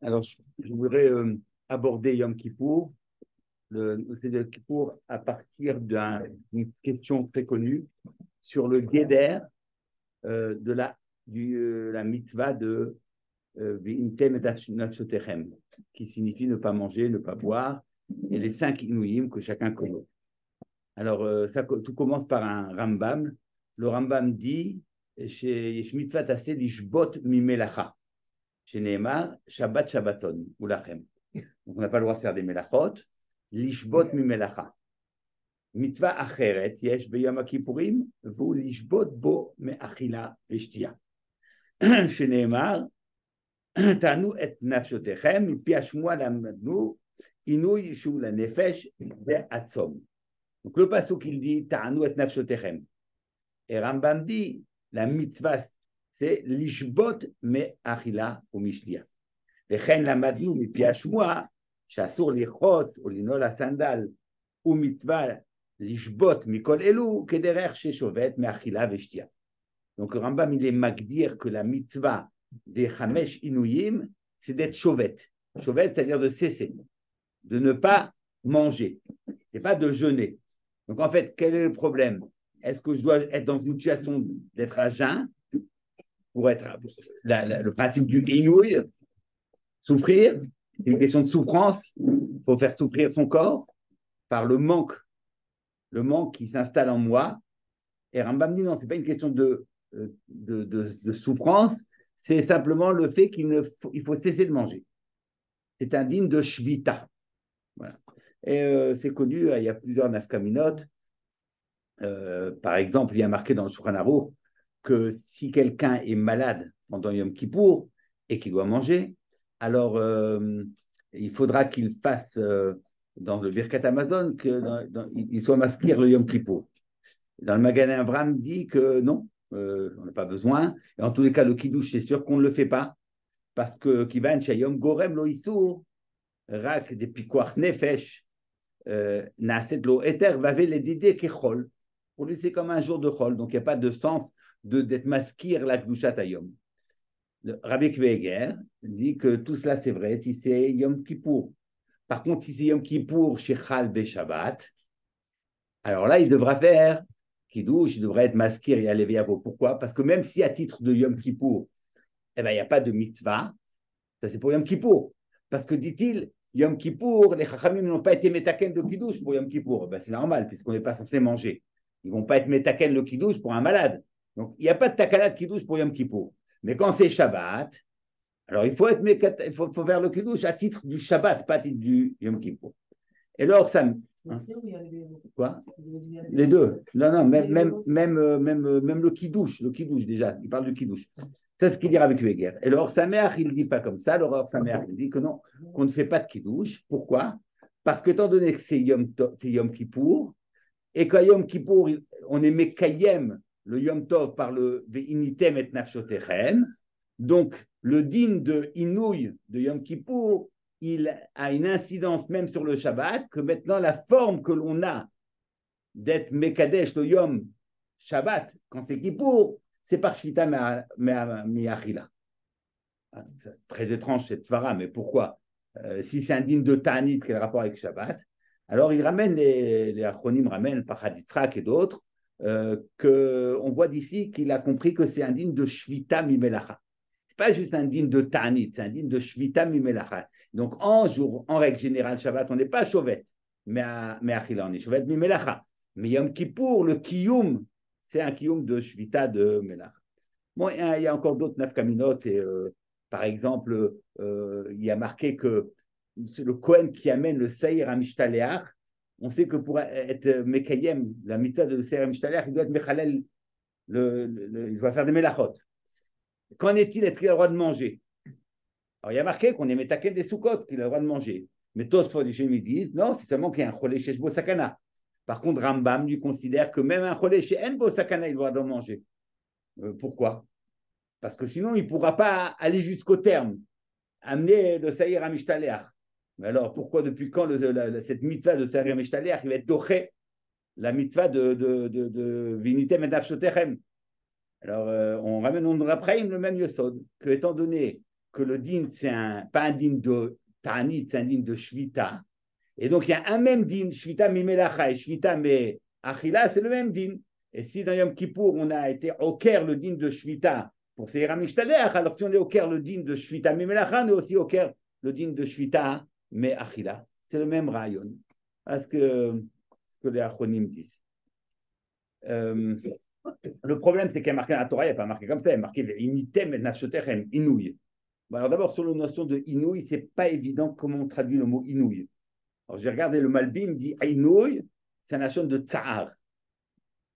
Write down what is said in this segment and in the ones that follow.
Alors, je voudrais aborder Yom Kippour, le Seder Kippour, à partir d'une question très connue sur le guéder de la mitzvah de V'intem et nafshotechem, qui signifie ne pas manger, ne pas boire, et les 5 inouïm que chacun connaît. Alors, tout commence par un Rambam. Le Rambam dit chez Mitzvah Taseh Lishbot Mimelacha, chez Nehemar, Shabbat Shabbaton, ou Lachem. Donc, on n'a pas le droit de faire des melachot. Lishbot Mimelacha. Mitzvah Acheret, Yesh Beyom Kippourim, vous Lishbot Bo Me'achila Veshtia. Chez Nehemar, Tanu et Nafshotechem, Mipi Hashmua Lamnu, Inouy Shu la Nefesh Ve'atzom. Donc, le passage qu'il dit, Ta'anu et nafshotechem. Et Rambam dit, la mitzvah, c'est lishbot me achila ou mishlia. Vechen lamadnu mi piashmua, shasur lichotz ou linol asandal, ou mitzvah lishbot mikol elu, kederer sheshovet me achila veshtia. Donc, Rambam, il est magdir que la mitzvah des chamesh inuyim, c'est d'être chovet. Chovet, c'est-à-dire de cesser, de ne pas manger. C'est pas de jeûner. Donc, en fait, quel est le problème? Est-ce que je dois être dans une situation d'être à jeun pour être le principe du inouï, souffrir? C'est une question de souffrance. Il faut faire souffrir son corps par le manque qui s'installe en moi. Et Rambam dit non, ce n'est pas une question de souffrance, c'est simplement le fait qu'il faut cesser de manger. C'est indigne de shvita. Voilà. Et c'est connu, il y a plusieurs nafkaminot. Par exemple, il y a marqué dans le Shulchan Aruch que si quelqu'un est malade pendant Yom Kippour et qu'il doit manger, alors il faudra qu'il fasse dans le Birkat Amazon qu'il soit maskir le Yom Kippour. Dans le Magasin Avram dit que non, on n'a pas besoin. Et en tous les cas, le Kiddush, c'est sûr qu'on ne le fait pas parce que Kivan Shayom Gorem Lo Isur Rak de Pikuach Nefesh Naaset Lo Eter Vavel Edide Kechol. Pour lui, c'est comme un jour de chol, donc il n'y a pas de sens d'être maskir la Kedushat Hayom. Rabbi Kveger dit que tout cela, c'est vrai si c'est Yom Kippour. Par contre, si c'est Yom Kippour chez Chal Shabbat, alors là, il devra faire Kiddush, il devrait être maskir et aller Yavo. Pourquoi? Parce que même si à titre de Yom Kippour, eh ben, il n'y a pas de mitzvah, ça c'est pour Yom Kippour. Parce que, dit-il, Yom Kippour, les Chachamim n'ont pas été métaken de Kiddush pour Yom Kippour. Ben, c'est normal, puisqu'on n'est pas censé manger. Ils ne vont pas être métaken le Kiddush pour un malade. Donc, il n'y a pas de takana de Kiddush pour Yom Kippour. Mais quand c'est Shabbat, alors il faut faire le Kiddush à titre du Shabbat, pas à titre du Yom Kippour. Et alors, ça. Hein? Quoi? Les deux. Non, même le Kiddush déjà. Il parle du Kiddush. C'est ce qu'il dit avec Weger. Et le Or Sameach, il ne dit pas comme ça. Le Or Sameach, il dit que non, qu'on ne fait pas de Kiddush. Pourquoi? Parce que, étant donné que c'est Yom Kippour, et qu'à Yom Kippour, on est Mekayem, le Yom Tov, par le Ve'initem et Nafshotechem. Donc, le din de Inouï de Yom Kippour, il a une incidence même sur le Shabbat, que maintenant, la forme que l'on a d'être Mekadesh le Yom Shabbat, quand c'est Kippour, c'est par Shvita Mi'achila. C'est très étrange cette Tvara, mais pourquoi? Si c'est un din de Ta'anit, quel rapport avec Shabbat? Alors, il ramène, les acronymes ramènent par Haditzrak et d'autres, qu'on voit d'ici qu'il a compris que c'est un digne de Shvita Mimelacha. Ce n'est pas juste un digne de Ta'anit, c'est un digne de Shvita Mimelacha. Donc, en règle générale, Shabbat, on n'est pas Chauvet, mais Achila, on est Chauvet Mimelacha. Mais Yom Kippour, le Kiyum, c'est un Kiyum de Shvita de Melacha. Bon, il y a encore d'autres nafkaminot, et par exemple, il y a marqué que le Kohen qui amène le Seir à Mishtaleach, on sait que pour être Mekayem, la mitzvah de Seir à Mishtaleach, il doit être Mechalel, il doit faire des Melachot. Qu'en est-il? Est-ce qu'il a le droit de manger? Alors il y a marqué qu'on est Metaken des Sukkot, qu'il a le droit de manger. Mais Tosfot et Shem disent non, c'est seulement qu'il y a un Cholé chez Shbo Sakana. Par contre, Rambam lui considère que même un Cholé chez Enbo Sakana, il doit en manger. Pourquoi? Parce que sinon, il ne pourra pas aller jusqu'au terme, amener le Seir à Mishtaleach. Mais alors, pourquoi, depuis quand cette mitzvah de Seir Mishtaleach, il va être doché la mitzvah de Vinitem et Nafshotechem? Alors, on ramène on après le même Yosod, que étant donné que le din, c'est pas un din de Ta'anit, c'est un din de Shvita. Et donc, il y a un même din, Shvita mi melacha et Shvita mi achila, c'est le même din. Et si dans Yom Kippour, on a été au Caire le din de Shvita pour Seira Mishtadech, alors si on est au Caire le din de Shvita mi melacha, on est aussi au Caire le din de Shvita mi achila. C'est le même rayon. Parce que ce que les achronim disent. Le problème, c'est qu'il y a marqué dans la Torah, il n'y a pas marqué comme ça, il y a marqué Initem et Nashotechem, Inouï. Bon, alors d'abord, sur la notion de Inouï, ce n'est pas évident comment on traduit le mot Inouï. Alors j'ai regardé le Malbim, dit Inouï, c'est un nation de Tsahar.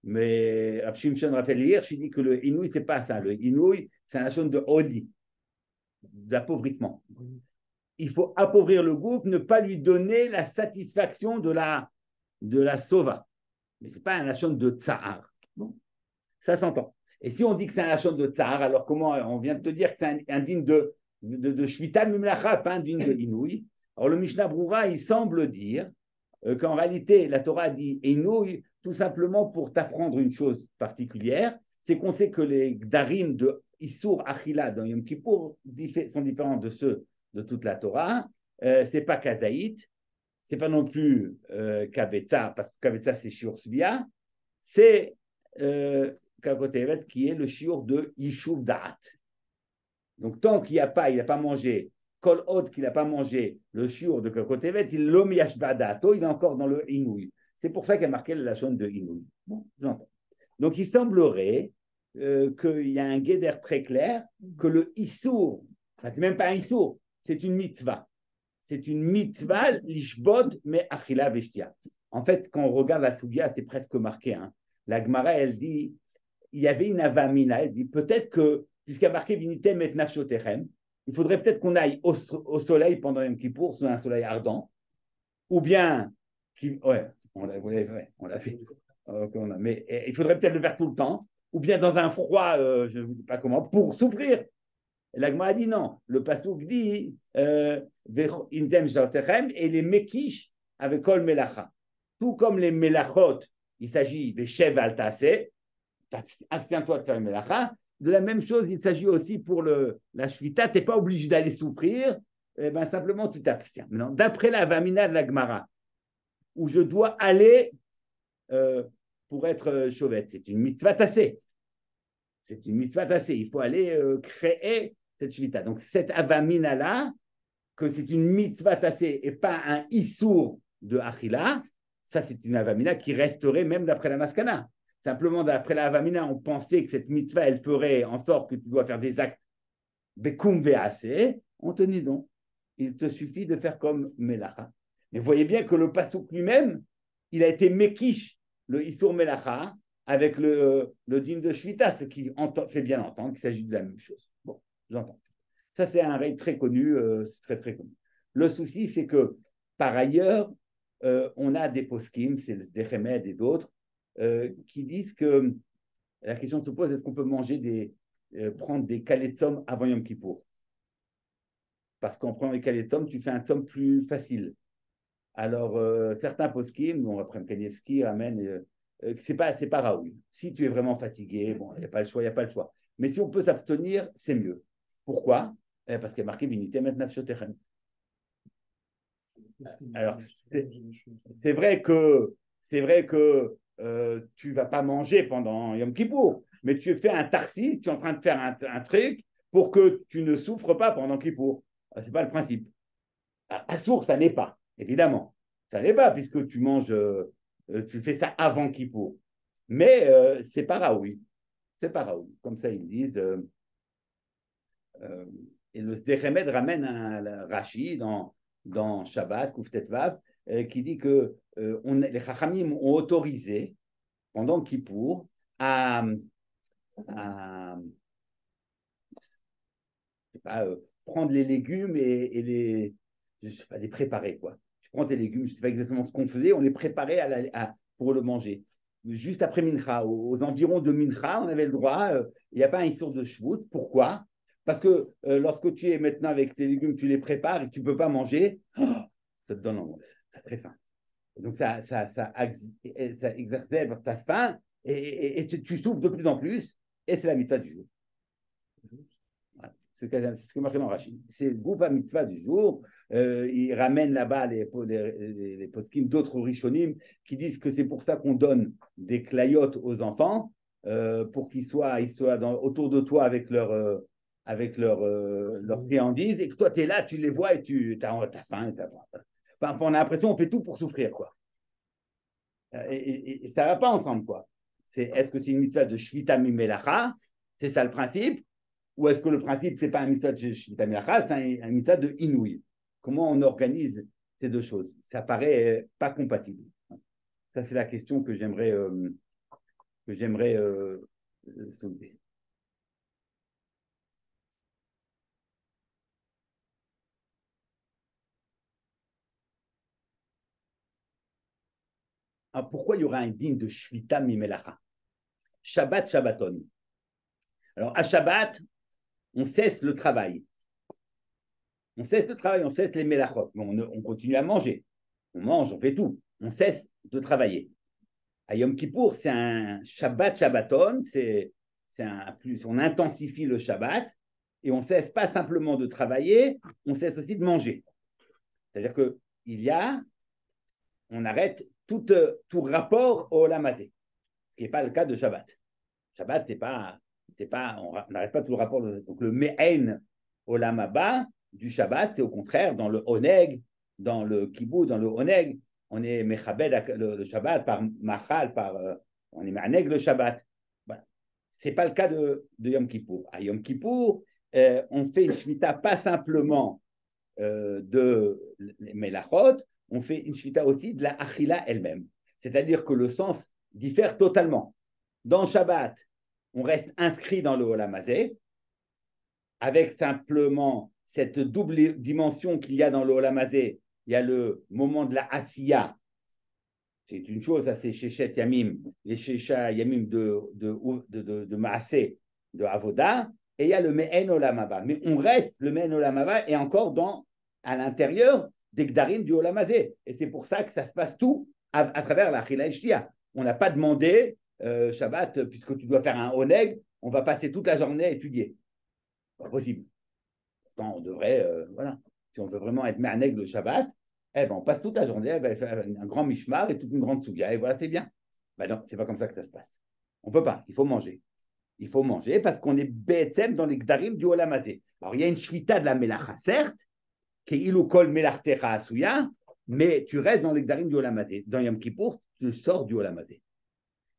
Mais Shimshon Raphaël Hirsch, il dit que le Inouï, ce n'est pas ça. Le Inouï, c'est un nation de Odi, d'appauvrissement. Il faut appauvrir le groupe, ne pas lui donner la satisfaction de la Sova. Mais ce n'est pas un nation de Tsahar. Bon. Ça s'entend. Et si on dit que c'est un lachon de tsar, alors comment on vient de te dire que c'est un digne de Shvita Mimlacha, pas un digne de Inouï. Alors le Mishnah Broura, il semble dire qu'en réalité, la Torah dit Inouï tout simplement pour t'apprendre une chose particulière, c'est qu'on sait que les Gdarim de Issour Achila dans Yom Kippour sont différents de ceux de toute la Torah. C'est pas Kazaït, c'est pas non plus Kavetza, parce que Kavetza c'est Shiur Svia, c'est Kakotevet, qui est le shiur de Yishuv Da'at. Donc, tant qu'il il n'a pas mangé, Kol Od qu'il n'a pas mangé le shiur de Kakotevet, il l'om yashba da'ato, il est encore dans le Inouï. C'est pour ça qu'il a marqué la chaîne de Inouï. Bon, j'entends. Donc, il semblerait qu'il y a un guéder très clair que le Issour, c'est même pas un Issour, c'est une mitzvah. C'est une mitzvah, l'ishbod, mais achila veshtia. En fait, quand on regarde la Sougia, c'est presque marqué. La Gemara, elle dit, il y avait une avamina, elle dit, peut-être que, puisqu'il y a marqué vinitem et nafshotechem, il faudrait peut-être qu'on aille au soleil pendant Yom Kippour, sous un soleil ardent, ou bien, on l'a fait, mais il faudrait peut-être le faire tout le temps, ou bien dans un froid, je ne sais pas comment, pour souffrir. La Gemara dit non, le pasuk dit, intem shotechem, et les mekish avec kol melacha. Tout comme les melachot, il s'agit des chev al taseh, abstiens-toi de faire une melacha. De la même chose, il s'agit aussi pour la shvita, tu n'es pas obligé d'aller souffrir, simplement tu t'abstiens. Maintenant, d'après la vamina de la Gemara, où je dois aller pour être chauvette, c'est une mitzvah tassée. C'est une mitzvah tassée. Il faut aller créer cette shvita. Donc, cette avamina-là, que c'est une mitzvah tassée et pas un issour de achila, ça, c'est une avamina qui resterait même d'après la maskana. Simplement, d'après la avamina, on pensait que cette mitzvah, elle ferait en sorte que tu dois faire des actes bekum ve'ase. On te dit non. Il te suffit de faire comme melacha. Mais vous voyez bien que le pasouk lui-même, il a été mekish, le issour melacha, avec le din de shvita, ce qui fait bien entendre qu'il s'agit de la même chose. Bon, j'entends. Ça, c'est un règle très connu, c'est très, très connu. Le souci, c'est que, par ailleurs, on a des poskim, c'est des remèdes et d'autres, qui disent que la question se pose, est-ce qu'on peut prendre des kaletsom avant Yom Kippour? Parce qu'en prenant les kaletsom, tu fais un tzom plus facile. Alors, certains poskim, bon, après Kanievski ramène, c'est pas Raoul. Si tu es vraiment fatigué, bon, il n'y a pas le choix, il n'y a pas le choix. Mais si on peut s'abstenir, c'est mieux. Pourquoi? Parce qu'il y a marqué Vinité maintenant sur terrain. Alors, c'est vrai que tu ne vas pas manger pendant Yom Kippour, mais tu fais un tarsis, tu es en train de faire un truc pour que tu ne souffres pas pendant Kippour. Ce n'est pas le principe. À sourd, ça n'est pas, évidemment. Ça n'est pas, puisque tu manges, tu fais ça avant Kippour. Mais c'est pas Raoui. C'est pas Raoui. Comme ça, ils disent. Et le Sdechemed ramène un Rashi dans Shabbat, Kuftet Vav, qui dit que les Chachamim ont autorisé, pendant Kippour, à prendre les légumes et les préparer, quoi. Tu prends tes légumes, je ne sais pas exactement ce qu'on faisait, on les préparait pour le manger. Juste après Mincha, aux environs de Mincha, on avait le droit, il n'y a pas un issur de Shvut. Pourquoi? Parce que lorsque tu es maintenant avec tes légumes, tu les prépares et que tu ne peux pas manger, ça te donne l'angoisse, tu as très faim. Donc ça exacerbe ta faim et tu souffres de plus en plus et c'est la mitzvah du jour. Voilà. C'est ce que marqué dans Rachid. C'est le groupe à mitzvah du jour. Il ramène là-bas les poskim d'autres rishonim qui disent que c'est pour ça qu'on donne des clayotes aux enfants pour qu'ils soient autour de toi avec leur friandise et que toi tu es là, tu les vois et tu as faim. Enfin, on a l'impression qu'on fait tout pour souffrir, quoi. Et ça ne va pas ensemble, quoi. Est-ce que c'est une mitzvah de Shvita Mimelacha? C'est ça le principe? Ou est-ce que le principe, ce n'est pas un mitzvah de Shvita Mimelacha, c'est un mitzvah de Inouï? Comment on organise ces deux choses? Ça paraît pas compatible. Ça, c'est la question que j'aimerais soulever. Alors, pourquoi il y aura un digne de Shvita Mimelacha? Shabbat, Shabbaton. Alors, à Shabbat, on cesse le travail. On cesse le travail, on cesse les melachot. On continue à manger. On mange, on fait tout. On cesse de travailler. À Yom Kippour, c'est un Shabbat Shabbaton, on intensifie le Shabbat et on cesse pas simplement de travailler, on cesse aussi de manger. C'est-à-dire on arrête tout rapport au Olam Hazé, ce qui n'est pas le cas de Shabbat. Shabbat, on n'arrête pas tout le rapport. Donc le Me'en Olam Haba du Shabbat, c'est au contraire dans le Oneg, dans le Kibou, dans le Oneg, on est Mechabed le Shabbat par Machal, on est Ma'aneg le Shabbat. Voilà. Ce n'est pas le cas de Yom Kippour. À Yom Kippour, on fait une shvita pas simplement de Melachot, on fait une shvita aussi de la Achila elle-même. C'est-à-dire que le sens diffère totalement. Dans Shabbat, on reste inscrit dans le Olam Hazé, avec simplement cette double dimension qu'il y a dans le Olam Hazé. Il y a le moment de la Asiya. C'est une chose, ça c'est Sheshet Yamim, les Shesha Yamim de Maaseh, de Avoda, et il y a le Me'en Olam Haba. Mais on reste, le Me'en Olam Haba est encore à l'intérieur des Gdarim du Olam Hazé. Et c'est pour ça que ça se passe tout à travers la Chila Eshtia. On n'a pas demandé, Shabbat, puisque tu dois faire un Oneg, on va passer toute la journée à étudier. Pas possible. Pourtant, on devrait, voilà. Si on veut vraiment être Me'aneg le Shabbat, on passe toute la journée, elle va faire un grand mishmar et toute une grande souga, et voilà, c'est bien. Non, c'est pas comme ça que ça se passe. On peut pas, il faut manger. Il faut manger parce qu'on est bêtem dans les gdarim du Olam Hazé. Alors, il y a une shvita de la melacha, certes, qui est ilou kol melartecha asuya, mais tu restes dans les gdarim du Olam Hazé. Dans Yom Kippour, tu sors du Olam Hazé.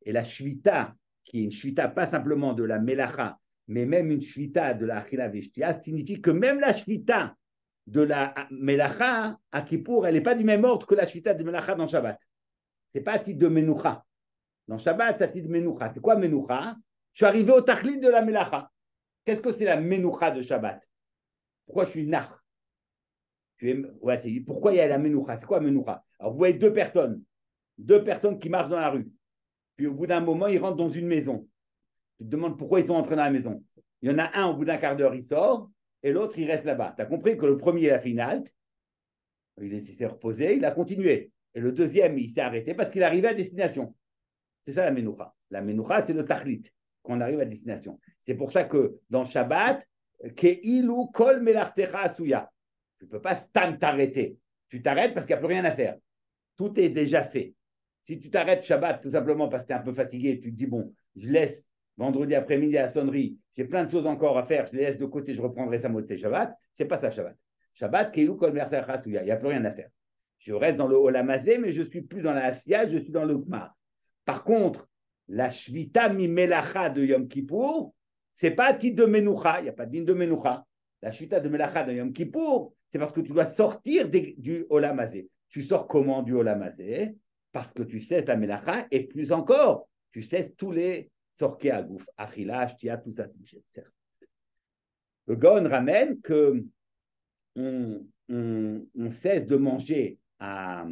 Et la shvita, qui est une shvita pas simplement de la melacha, mais même une shvita de la achila veshtia, signifie que même la shvita de la melacha à Kippour, elle n'est pas du même ordre que la shvita de melacha dans Shabbat. Ce n'est pas à titre de menoucha. Dans Shabbat, c'est à titre de menoucha. C'est quoi menoucha? Je suis arrivé au tachlit de la melacha. Qu'est-ce que c'est la menoucha de Shabbat? Pourquoi je suis nar? Pourquoi il y a la menoucha? C'est quoi menoucha? Alors, vous voyez deux personnes qui marchent dans la rue. Puis au bout d'un moment, ils rentrent dans une maison. Tu te demandes pourquoi ils sont entrés dans la maison. Il y en a un, au bout d'un quart d'heure, il sort, et l'autre, il reste là-bas. Tu as compris que le premier, il a fait une halte, il s'est reposé, il a continué. Et le deuxième, il s'est arrêté parce qu'il arrivait à destination. C'est ça la menoucha. La menoucha, c'est le tachlit, qu'on arrive à destination. C'est pour ça que dans Shabbat, Keilu kol melartecha asuya. Tu ne peux pas t'arrêter. Tu t'arrêtes parce qu'il n'y a plus rien à faire. Tout est déjà fait. Si tu t'arrêtes Shabbat tout simplement parce que tu es un peu fatigué, tu te dis, bon, je laisse vendredi après-midi à la sonnerie, j'ai plein de choses encore à faire, je les laisse de côté, je reprendrai ça moitié Shabbat. C'est pas ça Shabbat. Shabbat, Keilu kol melartecha asuya. Il n'y a plus rien à faire. Je reste dans le Olam Hazé, mais je ne suis plus dans la Asiya, je suis dans le Gmar. Par contre, la Shvita mi-melacha de Yom Kippour, ce n'est pas à titre de Menoucha, il n'y a pas de digne de Menoucha. La Shvita de Melacha de Yom Kippour, c'est parce que tu dois sortir du Olam Hazé. Tu sors comment du Olam Hazé? Parce que tu cesses la Melacha et plus encore, tu cesses tous les Tzorkei Agouf, Achila, Shtia, tout ça, etc. Le Gaon ramène que on cesse de manger à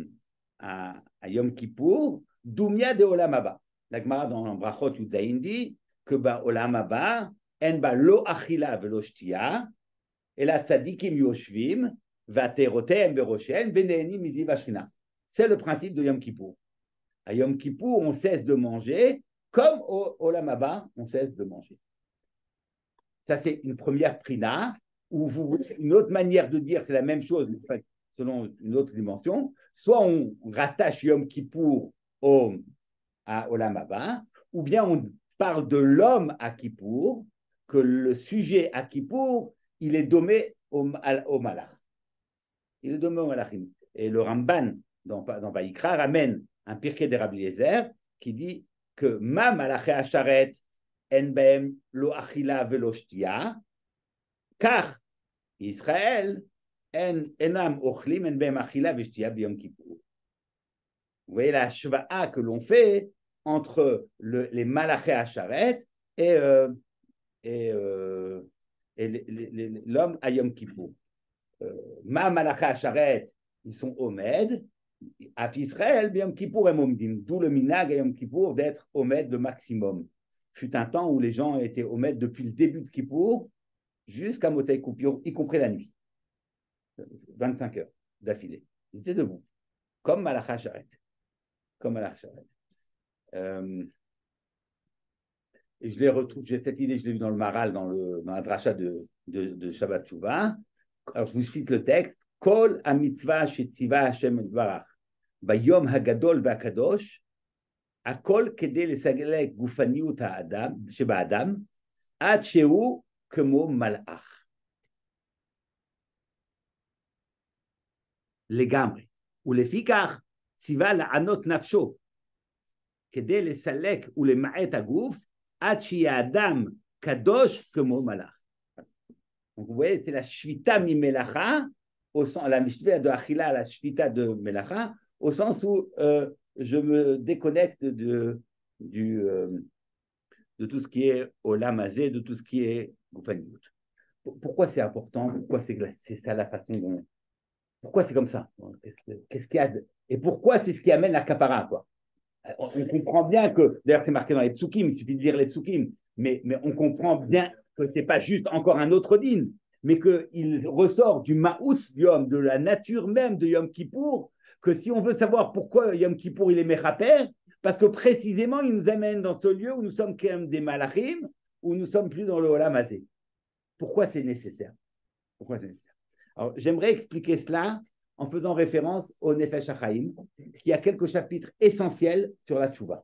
Yom Kippour, Doumia de Olam Haba. La Gemara dans Brachot Yudaïn dit que Olam Haba, en ba lo achila velo shtia, et la tzadikim yoshvim, vaterotem beroshen, beneni mizi vashina. C'est le principe de Yom Kippour. À Yom Kippour, on cesse de manger comme au Olam Haba, on cesse de manger. Ça, c'est une première prina, où une autre manière de dire, c'est la même chose, mais selon une autre dimension. Soit on rattache Yom Kippour à Olam Haba, ou bien on parle de l'homme à Kippour, que le sujet à Kippour, il est dommé au Malach. Il est dommé au Malachim. Et le Ramban, dans Vaïkra, ramène un Pirkei de Rabbi Eliezer qui dit que Ma Malaché Asharet en behem lo achila velo shtia, car Israël enam ochlim en behem achila veshtia biyom Kippour. Vous voyez la shva'a que l'on fait entre les Malaché Asharet et l'homme à Yom Kippour. Ma Malaché Asharet, ils sont Omed, à Israël, Yom Kippour et Momdim, d'où le minag à Yom Kippour d'être Omed le maximum. Fut un temps où les gens étaient Omed depuis le début de Kippour jusqu'à Motei Kippour, y compris la nuit. 25 heures d'affilée. Ils étaient debout, comme Malaché Asharet. Comme Malaché Asharet. Et je les retrouve, j'ai cette idée, je l'ai vue dans le Maral, dans la dracha de Shabbat Shuvah. Alors, je vous cite le texte. Kol ha-mitzvah shetziva Hashem Barach, bayom hagadol v'akadosh, akol kedei lesagelek gufaniut ha'adam, sheba'adam, ad shehu kemo malach. Legamri. Ulefikach, tziva la'anot nafsho, kedei lesalek ulema'et haguf, ad sheya adam kadosh kemo malach. Donc, vous voyez, c'est la shvita mi melacha, la shvita de achila, la shvita de melacha, au sens où je me déconnecte de tout ce qui est olam hazé, de tout ce qui est goufaniout. Pourquoi c'est important? Pourquoi c'est ça la façon dont... Pourquoi c'est comme ça? Qu'est-ce qu'il y a et pourquoi c'est ce qui amène la kapara, quoi? On comprend bien que, d'ailleurs c'est marqué dans les psukim, il suffit de lire les psukim, mais on comprend bien que ce n'est pas juste encore un autre din, mais qu'il ressort du ma'us yom, de la nature même de Yom Kippour, que si on veut savoir pourquoi Yom Kippour il est mechaper, parce que précisément il nous amène dans ce lieu où nous sommes quand même des malachim, où nous sommes plus dans le olam hazé. Pourquoi c'est nécessaire? Alors j'aimerais expliquer cela en faisant référence au Nefesh HaChaim, qui a quelques chapitres essentiels sur la tchouva.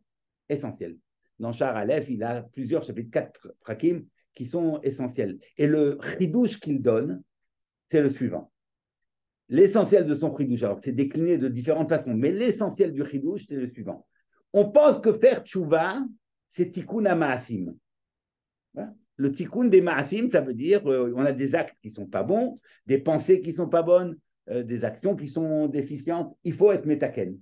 Essentiels. Dans Sha'ar Aleph, il a plusieurs chapitres, 4 prakim, qui sont essentiels. Et le chidouche qu'il donne, c'est le suivant. L'essentiel de son chidouche, alors c'est décliné de différentes façons, mais l'essentiel du chidouche, c'est le suivant. On pense que faire tchouva, c'est tikkun ha-ma'asim. Voilà. Le tikkun des ma'asim, ça veut dire on a des actes qui ne sont pas bons, des pensées qui ne sont pas bonnes, des actions qui sont déficientes. Il faut être metaken.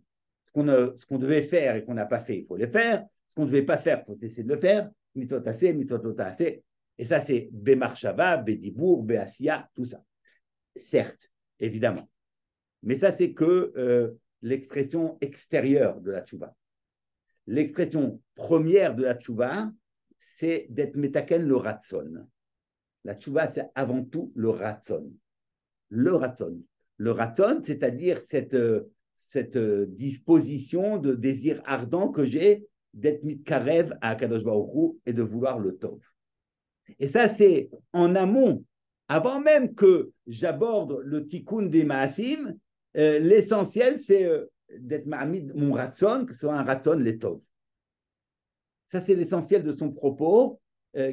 Ce qu'on devait faire et qu'on n'a pas fait, il faut le faire. Ce qu'on ne devait pas faire, il faut essayer de le faire. Mitzvot assez, mitzvot lo ta'aseh. Et ça, c'est Bemarshava, Bedibour, Beasia, tout ça. Certes, évidemment. Mais ça, c'est que l'expression extérieure de la tchouva. L'expression première de la tchouva, c'est d'être metaken le ratson. La tchouva, c'est avant tout le ratson. Le ratson. Le ratson, c'est-à-dire cette disposition de désir ardent que j'ai d'être mitkarev à Akadosh Baruch Hu et de vouloir le tov. Et ça, c'est en amont, avant même que j'aborde le tikkun des ma'asim, l'essentiel, c'est d'être ma'amid mon ratson, que ce soit un ratson les tov. Ça, c'est l'essentiel de son propos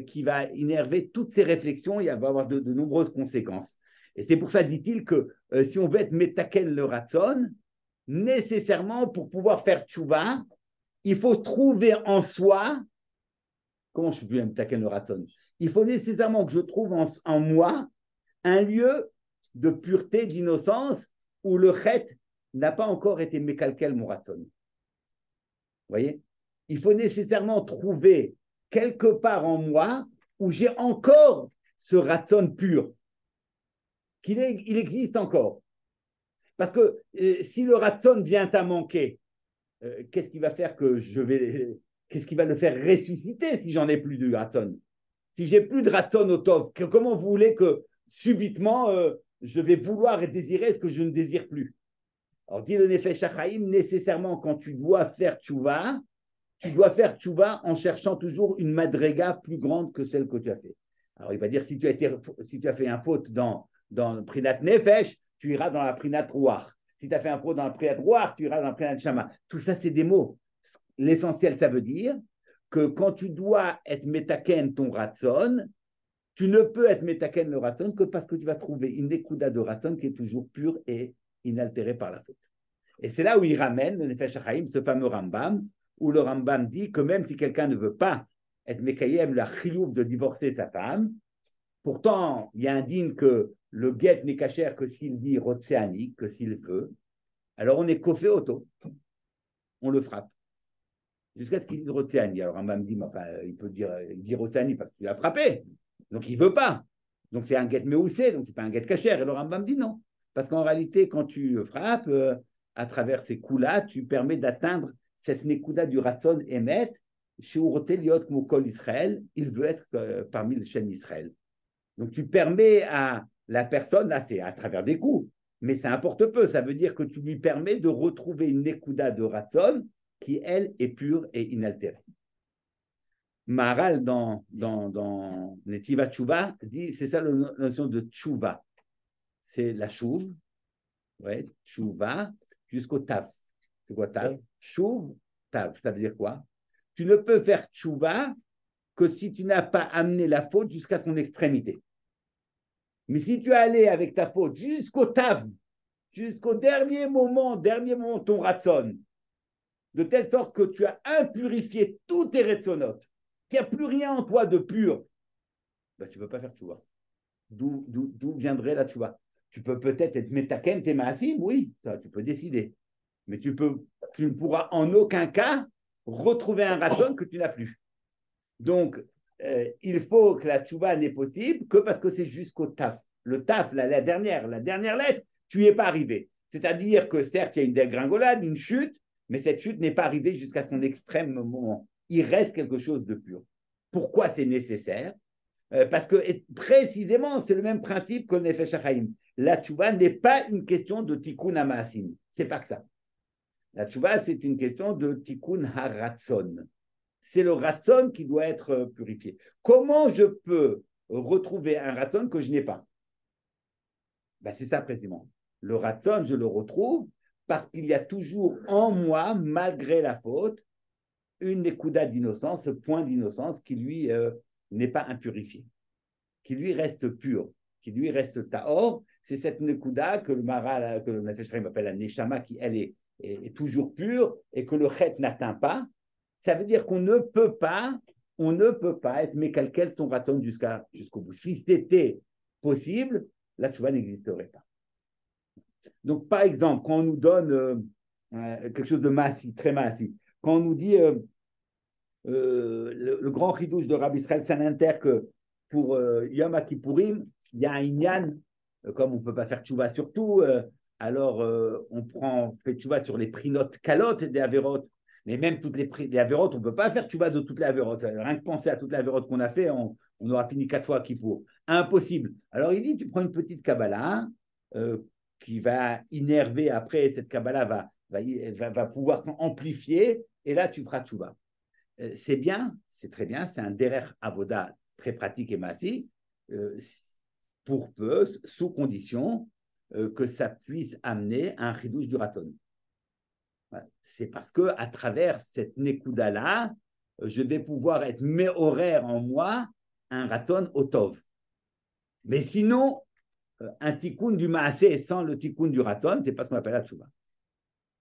qui va énerver toutes ces réflexions. Il va avoir de nombreuses conséquences. Et c'est pour ça, dit-il, que si on veut être metaken le ratson, nécessairement, pour pouvoir faire tchouva, il faut trouver en soi, comment je peux être metaken le ratson? Il faut nécessairement que je trouve en moi un lieu de pureté, d'innocence, où le chet n'a pas encore été mekalkel mon ratson. Vous voyez? Il faut nécessairement trouver quelque part en moi où j'ai encore ce ratson pur. Il existe encore. Parce que si le ratson vient à manquer, qu'est-ce qui va faire qu'est-ce qui va le faire ressusciter si j'en ai plus de ratson? Si j'ai plus de ratson au tov, comment vous voulez que subitement je vais vouloir et désirer ce que je ne désire plus? Alors dit le Nefesh HaChaim, nécessairement quand tu dois faire tchouva, tu dois faire tchouva en cherchant toujours une madrega plus grande que celle que tu as fait. Alors, il va dire, si tu as fait un faute dans le Prinat Nefesh, tu iras dans la Prinat Ruach. Si tu as fait un faute dans la Prinat Ruach, tu iras dans la Prinat Shama. Tout ça, c'est des mots. L'essentiel, ça veut dire que quand tu dois être metaken ton ratson, tu ne peux être metaken le ratson que parce que tu vas trouver une nekuda de ratson qui est toujours pure et inaltérée par la faute. Et c'est là où il ramène le Nefesh HaChaim, ce fameux Rambam, où le Rambam dit que même si quelqu'un ne veut pas être mekayem la chiyuv de divorcer sa femme, pourtant, il y a un din que le guet n'est cachère que s'il dit rotséanique, que s'il veut, alors on est kofé auto, on le frappe. Jusqu'à ce qu'il dise rotséani. Alors Rambam dit, enfin, il peut dire rotséani parce qu'il a frappé, donc il ne veut pas. Donc c'est un guet méoussé, donc ce n'est pas un guet cachère. Et le Rambam dit non. Parce qu'en réalité, quand tu frappes, à travers ces coups-là, tu permets d'atteindre cette nekuda du ratson émet, chez Uroteliot Moukol Israël, il veut être parmi les chaînes d'Israël. Donc tu permets à la personne, là c'est à travers des coups, mais ça importe peu, ça veut dire que tu lui permets de retrouver une nekuda de ratson qui, elle, est pure et inaltérée. Maharal, dans Netiva Tchouva, dit, c'est ça la notion de Tchouva. C'est la chouve, ouais, Tchouva, jusqu'au tav. C'est quoi tav? Chouv, tav, ça veut dire quoi? Tu ne peux faire tchouva que si tu n'as pas amené la faute jusqu'à son extrémité. Mais si tu es allé avec ta faute jusqu'au tav, jusqu'au dernier moment de ton ratson, de telle sorte que tu as impurifié tous tes retsonotes, qu'il n'y a plus rien en toi de pur, ben, tu ne peux pas faire tchouva. D'où viendrait la tchouva? Tu peux peut-être être metaken, t'es maasim, oui, ça, tu peux décider. Mais tu ne pourras en aucun cas retrouver un ratson que tu n'as plus. Donc, il faut que la tchouva n'est possible que parce que c'est jusqu'au taf. Le taf, la dernière lettre, tu n'y es pas arrivé. C'est-à-dire que certes, il y a une dégringolade, une chute, mais cette chute n'est pas arrivée jusqu'à son extrême moment. Il reste quelque chose de pur. Pourquoi c'est nécessaire? Parce que précisément, c'est le même principe que le Nefesh HaChaim. La tchouva n'est pas une question de tikkun hamaasim. C'est pas que ça. La tchouva, c'est une question de tikkun haratson. C'est le ratson qui doit être purifié. Comment je peux retrouver un ratson que je n'ai pas? Ben, c'est ça précisément. Le ratson, je le retrouve parce qu'il y a toujours en moi, malgré la faute, une nekuda d'innocence, ce point d'innocence qui lui n'est pas impurifié, qui lui reste pur, qui lui reste tahor. C'est cette nekuda que le Maharal, que le Nefesh HaChaim appelle la neshama, qui elle est toujours pure et que le chet n'atteint pas. Ça veut dire qu'on ne peut pas être mécalquel son raton jusqu'au bout. Si c'était possible, la tchouva n'existerait pas. Donc, par exemple, quand on nous donne quelque chose de massif, très massif, quand on nous dit le grand chidouche de Rabbi Israël Saninter que pour Yom Kippourim, il y a un inyan, comme on ne peut pas faire tchouva sur tout, alors on fait tchouva sur les prinotes calottes des avérotes. Mais même toutes les avérotes, on ne peut pas faire tchouva de toutes les avérotes. Rien que penser à toutes les avérotes qu'on a fait, on aura fini 4 fois à Kippour. Impossible. Alors il dit, tu prends une petite Kabbalah qui va innerver après, cette Kabbalah va pouvoir s'amplifier, et là tu feras tchouva. C'est bien, c'est très bien, c'est un derer avoda très pratique et massif, pour peu, sous condition que ça puisse amener un chidouche du raton. Voilà. C'est parce que à travers cette nekuda-là, je vais pouvoir être méhoraire en moi un raton otov. Mais sinon, un tikkun du maasé sans le tikkun du raton, c'est pas ce qu'on appelle la tchouva.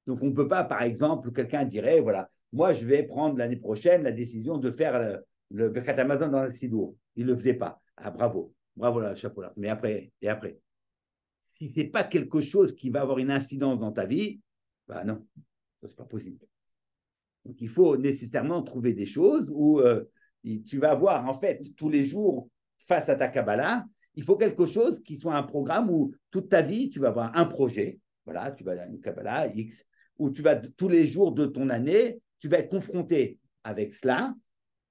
Donc on ne peut pas, par exemple, quelqu'un dirait, voilà, moi je vais prendre l'année prochaine la décision de faire le Birkat Hamazon dans le sidour. Il ne le faisait pas. Ah, bravo là, chapeau là. Mais après, si ce n'est pas quelque chose qui va avoir une incidence dans ta vie, bah non, ce n'est pas possible. Donc il faut nécessairement trouver des choses où tu vas avoir en fait tous les jours face à ta Kabbalah, il faut quelque chose qui soit un programme où toute ta vie, tu vas avoir un projet, voilà, tu vas avoir une Kabbalah X, où tu vas tous les jours de ton année, tu vas être confronté avec cela.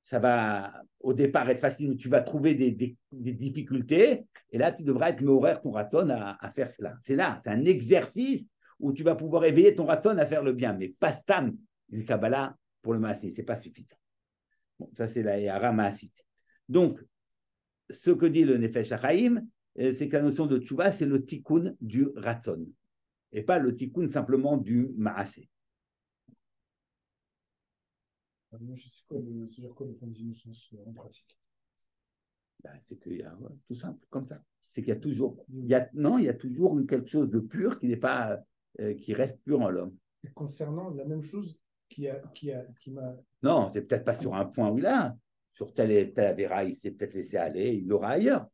Ça va au départ être facile, mais tu vas trouver des difficultés, et là tu devras être horaire ton raton à faire cela. C'est un exercice où tu vas pouvoir éveiller ton raton à faire le bien, mais pas stam, une Kabbalah pour le Maasé, ce n'est pas suffisant. Bon, ça, c'est la Yara Maasite. Donc, ce que dit le Nefesh HaChaim, c'est que la notion de Tchouva, c'est le tikkun du Ratzon, et pas le tikkun simplement du Maasé. C'est-à-dire quoi le point d'innocence en pratique? Ben, c'est qu'il y a tout simple, comme ça. C'est qu'il y a toujours, il y a toujours quelque chose de pur qui n'est pas, qui reste pur en l'homme. Et concernant la même chose qui m'a. Non, c'est peut-être pas sur un point où il a, sur tel avéra, il s'est peut-être laissé aller, il l'aura ailleurs.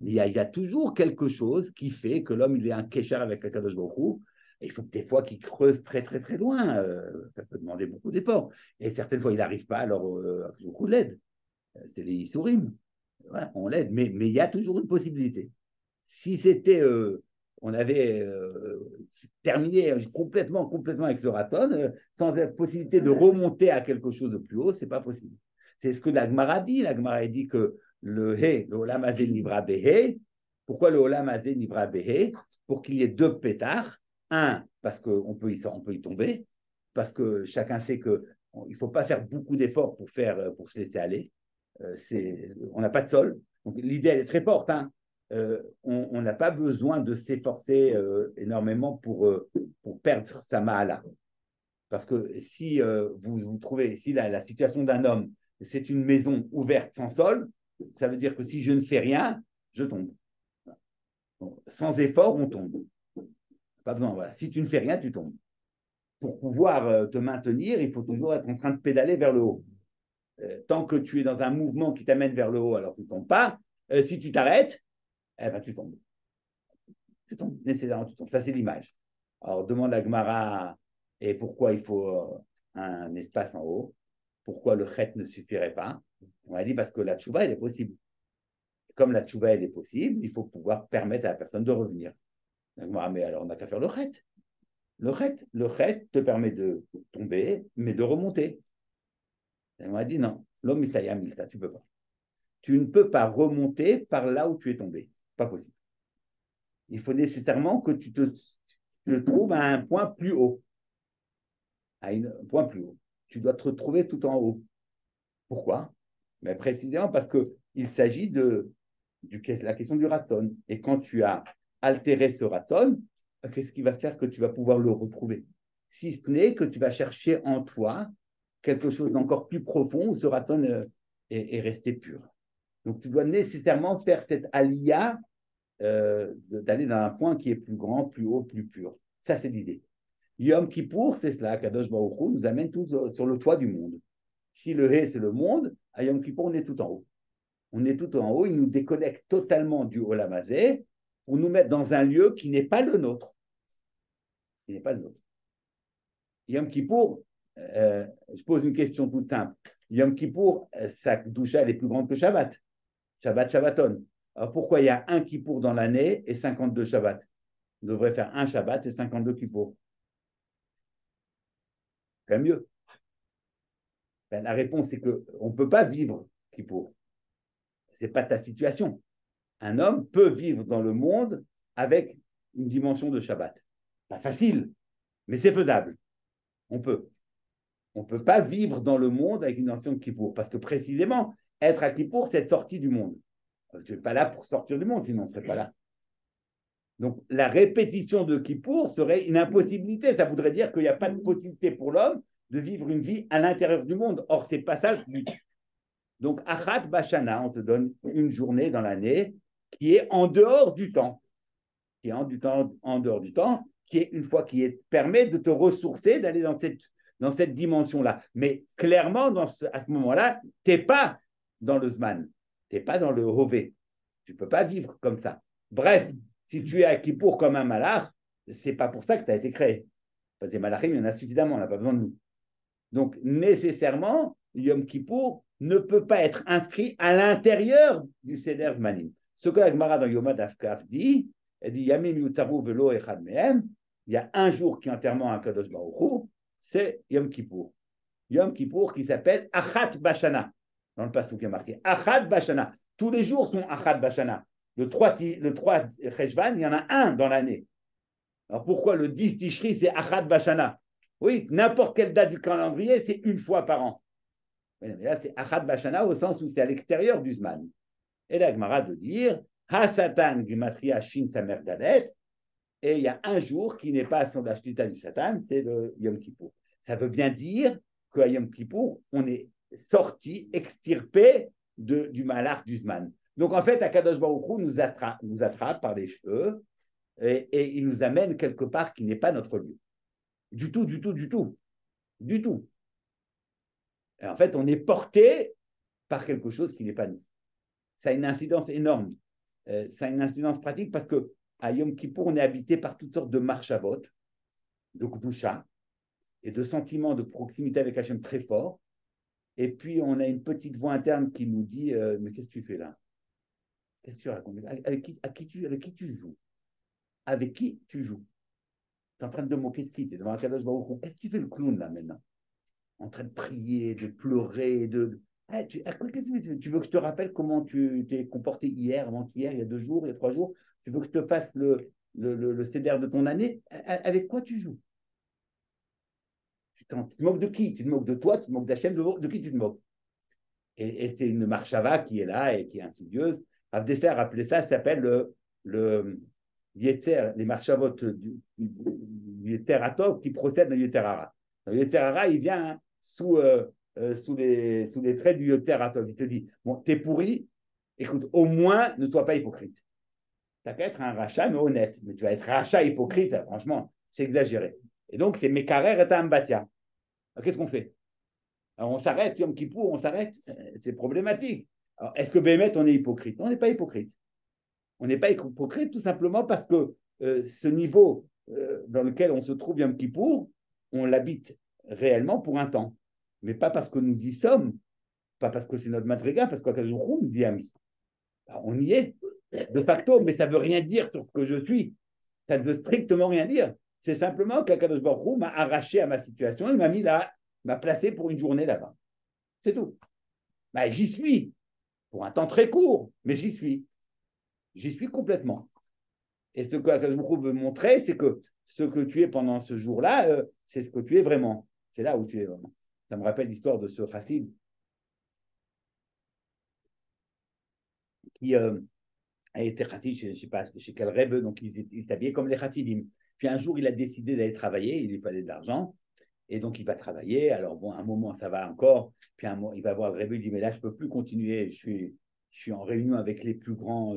Il y a toujours quelque chose qui fait que l'homme il est un kéchar avec Akadosh Baruch Hu. Il faut que des fois qu'il creuse très très très loin. Ça peut demander beaucoup d'efforts. Et certaines fois il n'arrive pas, alors beaucoup l'aide. C'est les Issourim. Ouais, on l'aide, mais il y a toujours une possibilité. Si c'était, on avait terminé complètement avec ce raton, sans la possibilité de remonter à quelque chose de plus haut, c'est pas possible. C'est ce que la Gemara dit. La Gemara dit que le Olam Hazé Nivra Behe. Pourquoi le Olam Hazé Nivra Behe? Pour qu'il y ait deux pétards. Un, parce qu'on peut y tomber, parce que chacun sait qu'il ne faut pas faire beaucoup d'efforts pour se laisser aller. On n'a pas de sol. Donc l'idée, elle est très forte. Hein. On n'a pas besoin de s'efforcer énormément pour perdre sa mahala. Parce que si vous trouvez, si la situation d'un homme, c'est une maison ouverte sans sol, ça veut dire que si je ne fais rien, je tombe. Donc, sans effort, on tombe. Pas besoin, voilà. Si tu ne fais rien, tu tombes. Pour pouvoir te maintenir, il faut toujours être en train de pédaler vers le haut. Tant que tu es dans un mouvement qui t'amène vers le haut, alors tu ne tombes pas. Si tu t'arrêtes, eh ben, tu tombes. Tu tombes, nécessairement, tu tombes. Ça, c'est l'image. Alors, demande à Gemara, et pourquoi il faut un espace en haut? Pourquoi le chet ne suffirait pas? On a dit parce que la tchouva, elle est possible. Comme la tchouva, elle est possible, il faut pouvoir permettre à la personne de revenir. La Gemara, mais alors, on n'a qu'à faire le chet. Le chet te permet de tomber, mais de remonter. Et on a dit non, l'homme Mistaya Milta, tu ne peux pas. Tu ne peux pas remonter par là où tu es tombé. Pas possible. Il faut nécessairement que tu te trouves à un point plus haut. À un point plus haut. Tu dois te retrouver tout en haut. Pourquoi? Mais précisément parce qu'il s'agit de la question du ratson. Et quand tu as altéré ce ratson, qu'est-ce qui va faire que tu vas pouvoir le retrouver? Si ce n'est que tu vas chercher en toi quelque chose d'encore plus profond où ce ratson est resté pur. Donc, tu dois nécessairement faire cette aliyah d'aller dans un point qui est plus grand, plus haut, plus pur. Ça, c'est l'idée. Yom Kippour, c'est cela. Kadosh Baruch Hu nous amène tous sur le toit du monde. Si le Hé, c'est le monde, à Yom Kippour, on est tout en haut. On est tout en haut, il nous déconnecte totalement du Olam Hazé pour nous mettre dans un lieu qui n'est pas le nôtre. Qui n'est pas le nôtre. Yom Kippour, je pose une question toute simple. Yom Kippour, sa doucha, elle est plus grande que Shabbat. Shabbat, Shabbaton. Alors pourquoi il y a un Kippour dans l'année et 52 Shabbats? On devrait faire un Shabbat et 52 Kippour. C'est mieux. Ben, la réponse, c'est qu'on ne peut pas vivre Kippour. Ce n'est pas ta situation. Un homme peut vivre dans le monde avec une dimension de Shabbat. Pas facile, mais c'est faisable. On peut. On ne peut pas vivre dans le monde avec une dimension de Kippour, parce que précisément, être à Kippour, c'est être sorti du monde. Tu n'es pas là pour sortir du monde, sinon on ne serait pas là. Donc, la répétition de Kippour serait une impossibilité. Ça voudrait dire qu'il n'y a pas de possibilité pour l'homme de vivre une vie à l'intérieur du monde. Or, ce n'est pas ça le but. Donc, Achat Bashana, on te donne une journée dans l'année qui est en dehors du temps. Qui est en dehors du temps, qui est une fois qui permet de te ressourcer, d'aller dans cette dimension-là. Mais clairement, à ce moment-là, tu n'es pas dans le Zman. Tu n'es pas dans le Hové. Tu ne peux pas vivre comme ça. Bref, si tu es à Kippour comme un malach, ce n'est pas pour ça que tu as été créé. Des malachim, il y en a suffisamment, on n'a pas besoin de nous. Donc, nécessairement, Yom Kippour ne peut pas être inscrit à l'intérieur du Seder Zmanim. Ce que la Gemara dans Yom Adafkaf dit, elle dit Yamim Yutaru Velo Echad Mehem, il y a un jour qui est entièrement un Kadosh Baruch Hu, c'est Yom Kippour. Yom Kippour qui s'appelle Achat Bashana. Dans le passage qui est marqué Achat Bashana. Tous les jours sont Achat Bashana. Le 3 Cheshvan, il y en a un dans l'année. Alors pourquoi le 10 Tishri, c'est Achat Bashana? Oui, n'importe quelle date du calendrier, c'est une fois par an. Mais là, c'est Achad Bashana au sens où c'est à l'extérieur du Zman. Et la Gemara de dire Ha-Satan Gematria Shin Samer Dalet, et il y a un jour qui n'est pas son Ashtita du Satan, c'est le Yom Kippour. Ça veut bien dire qu'à Yom Kippour, on est sorti, extirpé du malach du Zman. Donc en fait, Akadosh Baruch Hu nous attrape par les cheveux et il nous amène quelque part qui n'est pas notre lieu. Du tout, du tout, du tout. Du tout. Et en fait, on est porté par quelque chose qui n'est pas nous. Ça a une incidence énorme. Ça a une incidence pratique parce que à Yom Kippour, on est habité par toutes sortes de marchavot, de kdusha et de sentiments de proximité avec Hachem très forts. Et puis, on a une petite voix interne qui nous dit mais qu'est-ce que tu fais là? Qu'est-ce que tu racontes? Avec qui tu joues? Avec qui tu joues? Tu es en train de te moquer de qui? Tu es devant un Kadosh Baruch Hu. Qu'est-ce que tu fais le clown là maintenant? En train de prier, de pleurer, qu'est-ce que tu veux que je te rappelle comment tu t'es comporté hier, avant-hier, il y a 2 jours, il y a 3 jours? Tu veux que je te fasse le CDR de ton année? Avec quoi tu joues? Tu te moques de qui? Tu te moques de toi, tu te moques d'Hachem, de qui tu te moques? Et c'est une marchava qui est là et qui est insidieuse. Rav Dessler a appelé ça s'appelle le Yetzer, les marchavot du Yetzer Atov qui procèdent de Yetzer Hara. Le Yetzer Hara, il vient sous les traits du Yetzer Atov. Il te dit, bon, t'es pourri, écoute, au moins, ne sois pas hypocrite. Tu n'as qu'à être un rachat, mais honnête. Mais tu vas être rachat hypocrite, franchement, c'est exagéré. Et donc, c'est Mekarer et Ambatia. Qu'est-ce qu'on fait? Alors, on s'arrête, Yom Kippour, on s'arrête, c'est problématique. Alors, est-ce que Bémet, on est hypocrite? On n'est pas hypocrite. On n'est pas hypocrite tout simplement parce que ce niveau dans lequel on se trouve Yom Kippour, on l'habite réellement pour un temps. Mais pas parce que nous y sommes, pas parce que c'est notre madriga, parce qu'à jour nous y a mis. Alors, on y est, de facto, mais ça ne veut rien dire sur ce que je suis. Ça ne veut strictement rien dire. C'est simplement qu'Akadosh Baruch Hu m'a arraché à ma situation, il m'a mis là, m'a placé pour une journée là-bas. C'est tout. Ben, j'y suis, pour un temps très court, mais j'y suis. J'y suis complètement. Et ce que Akadosh Baruch Hu veut montrer, c'est que ce que tu es pendant ce jour-là, c'est ce que tu es vraiment. C'est là où tu es vraiment. Ça me rappelle l'histoire de ce chassid qui a été chassid, je ne sais pas chez quel rebbe, donc il s'habillait comme les chassidim. Puis un jour, il a décidé d'aller travailler, il lui fallait de l'argent, et donc il va travailler. Alors bon, un moment, ça va encore, puis un moment, il va voir le rebbe, il dit, mais là, je ne peux plus continuer, je suis en réunion avec les plus grands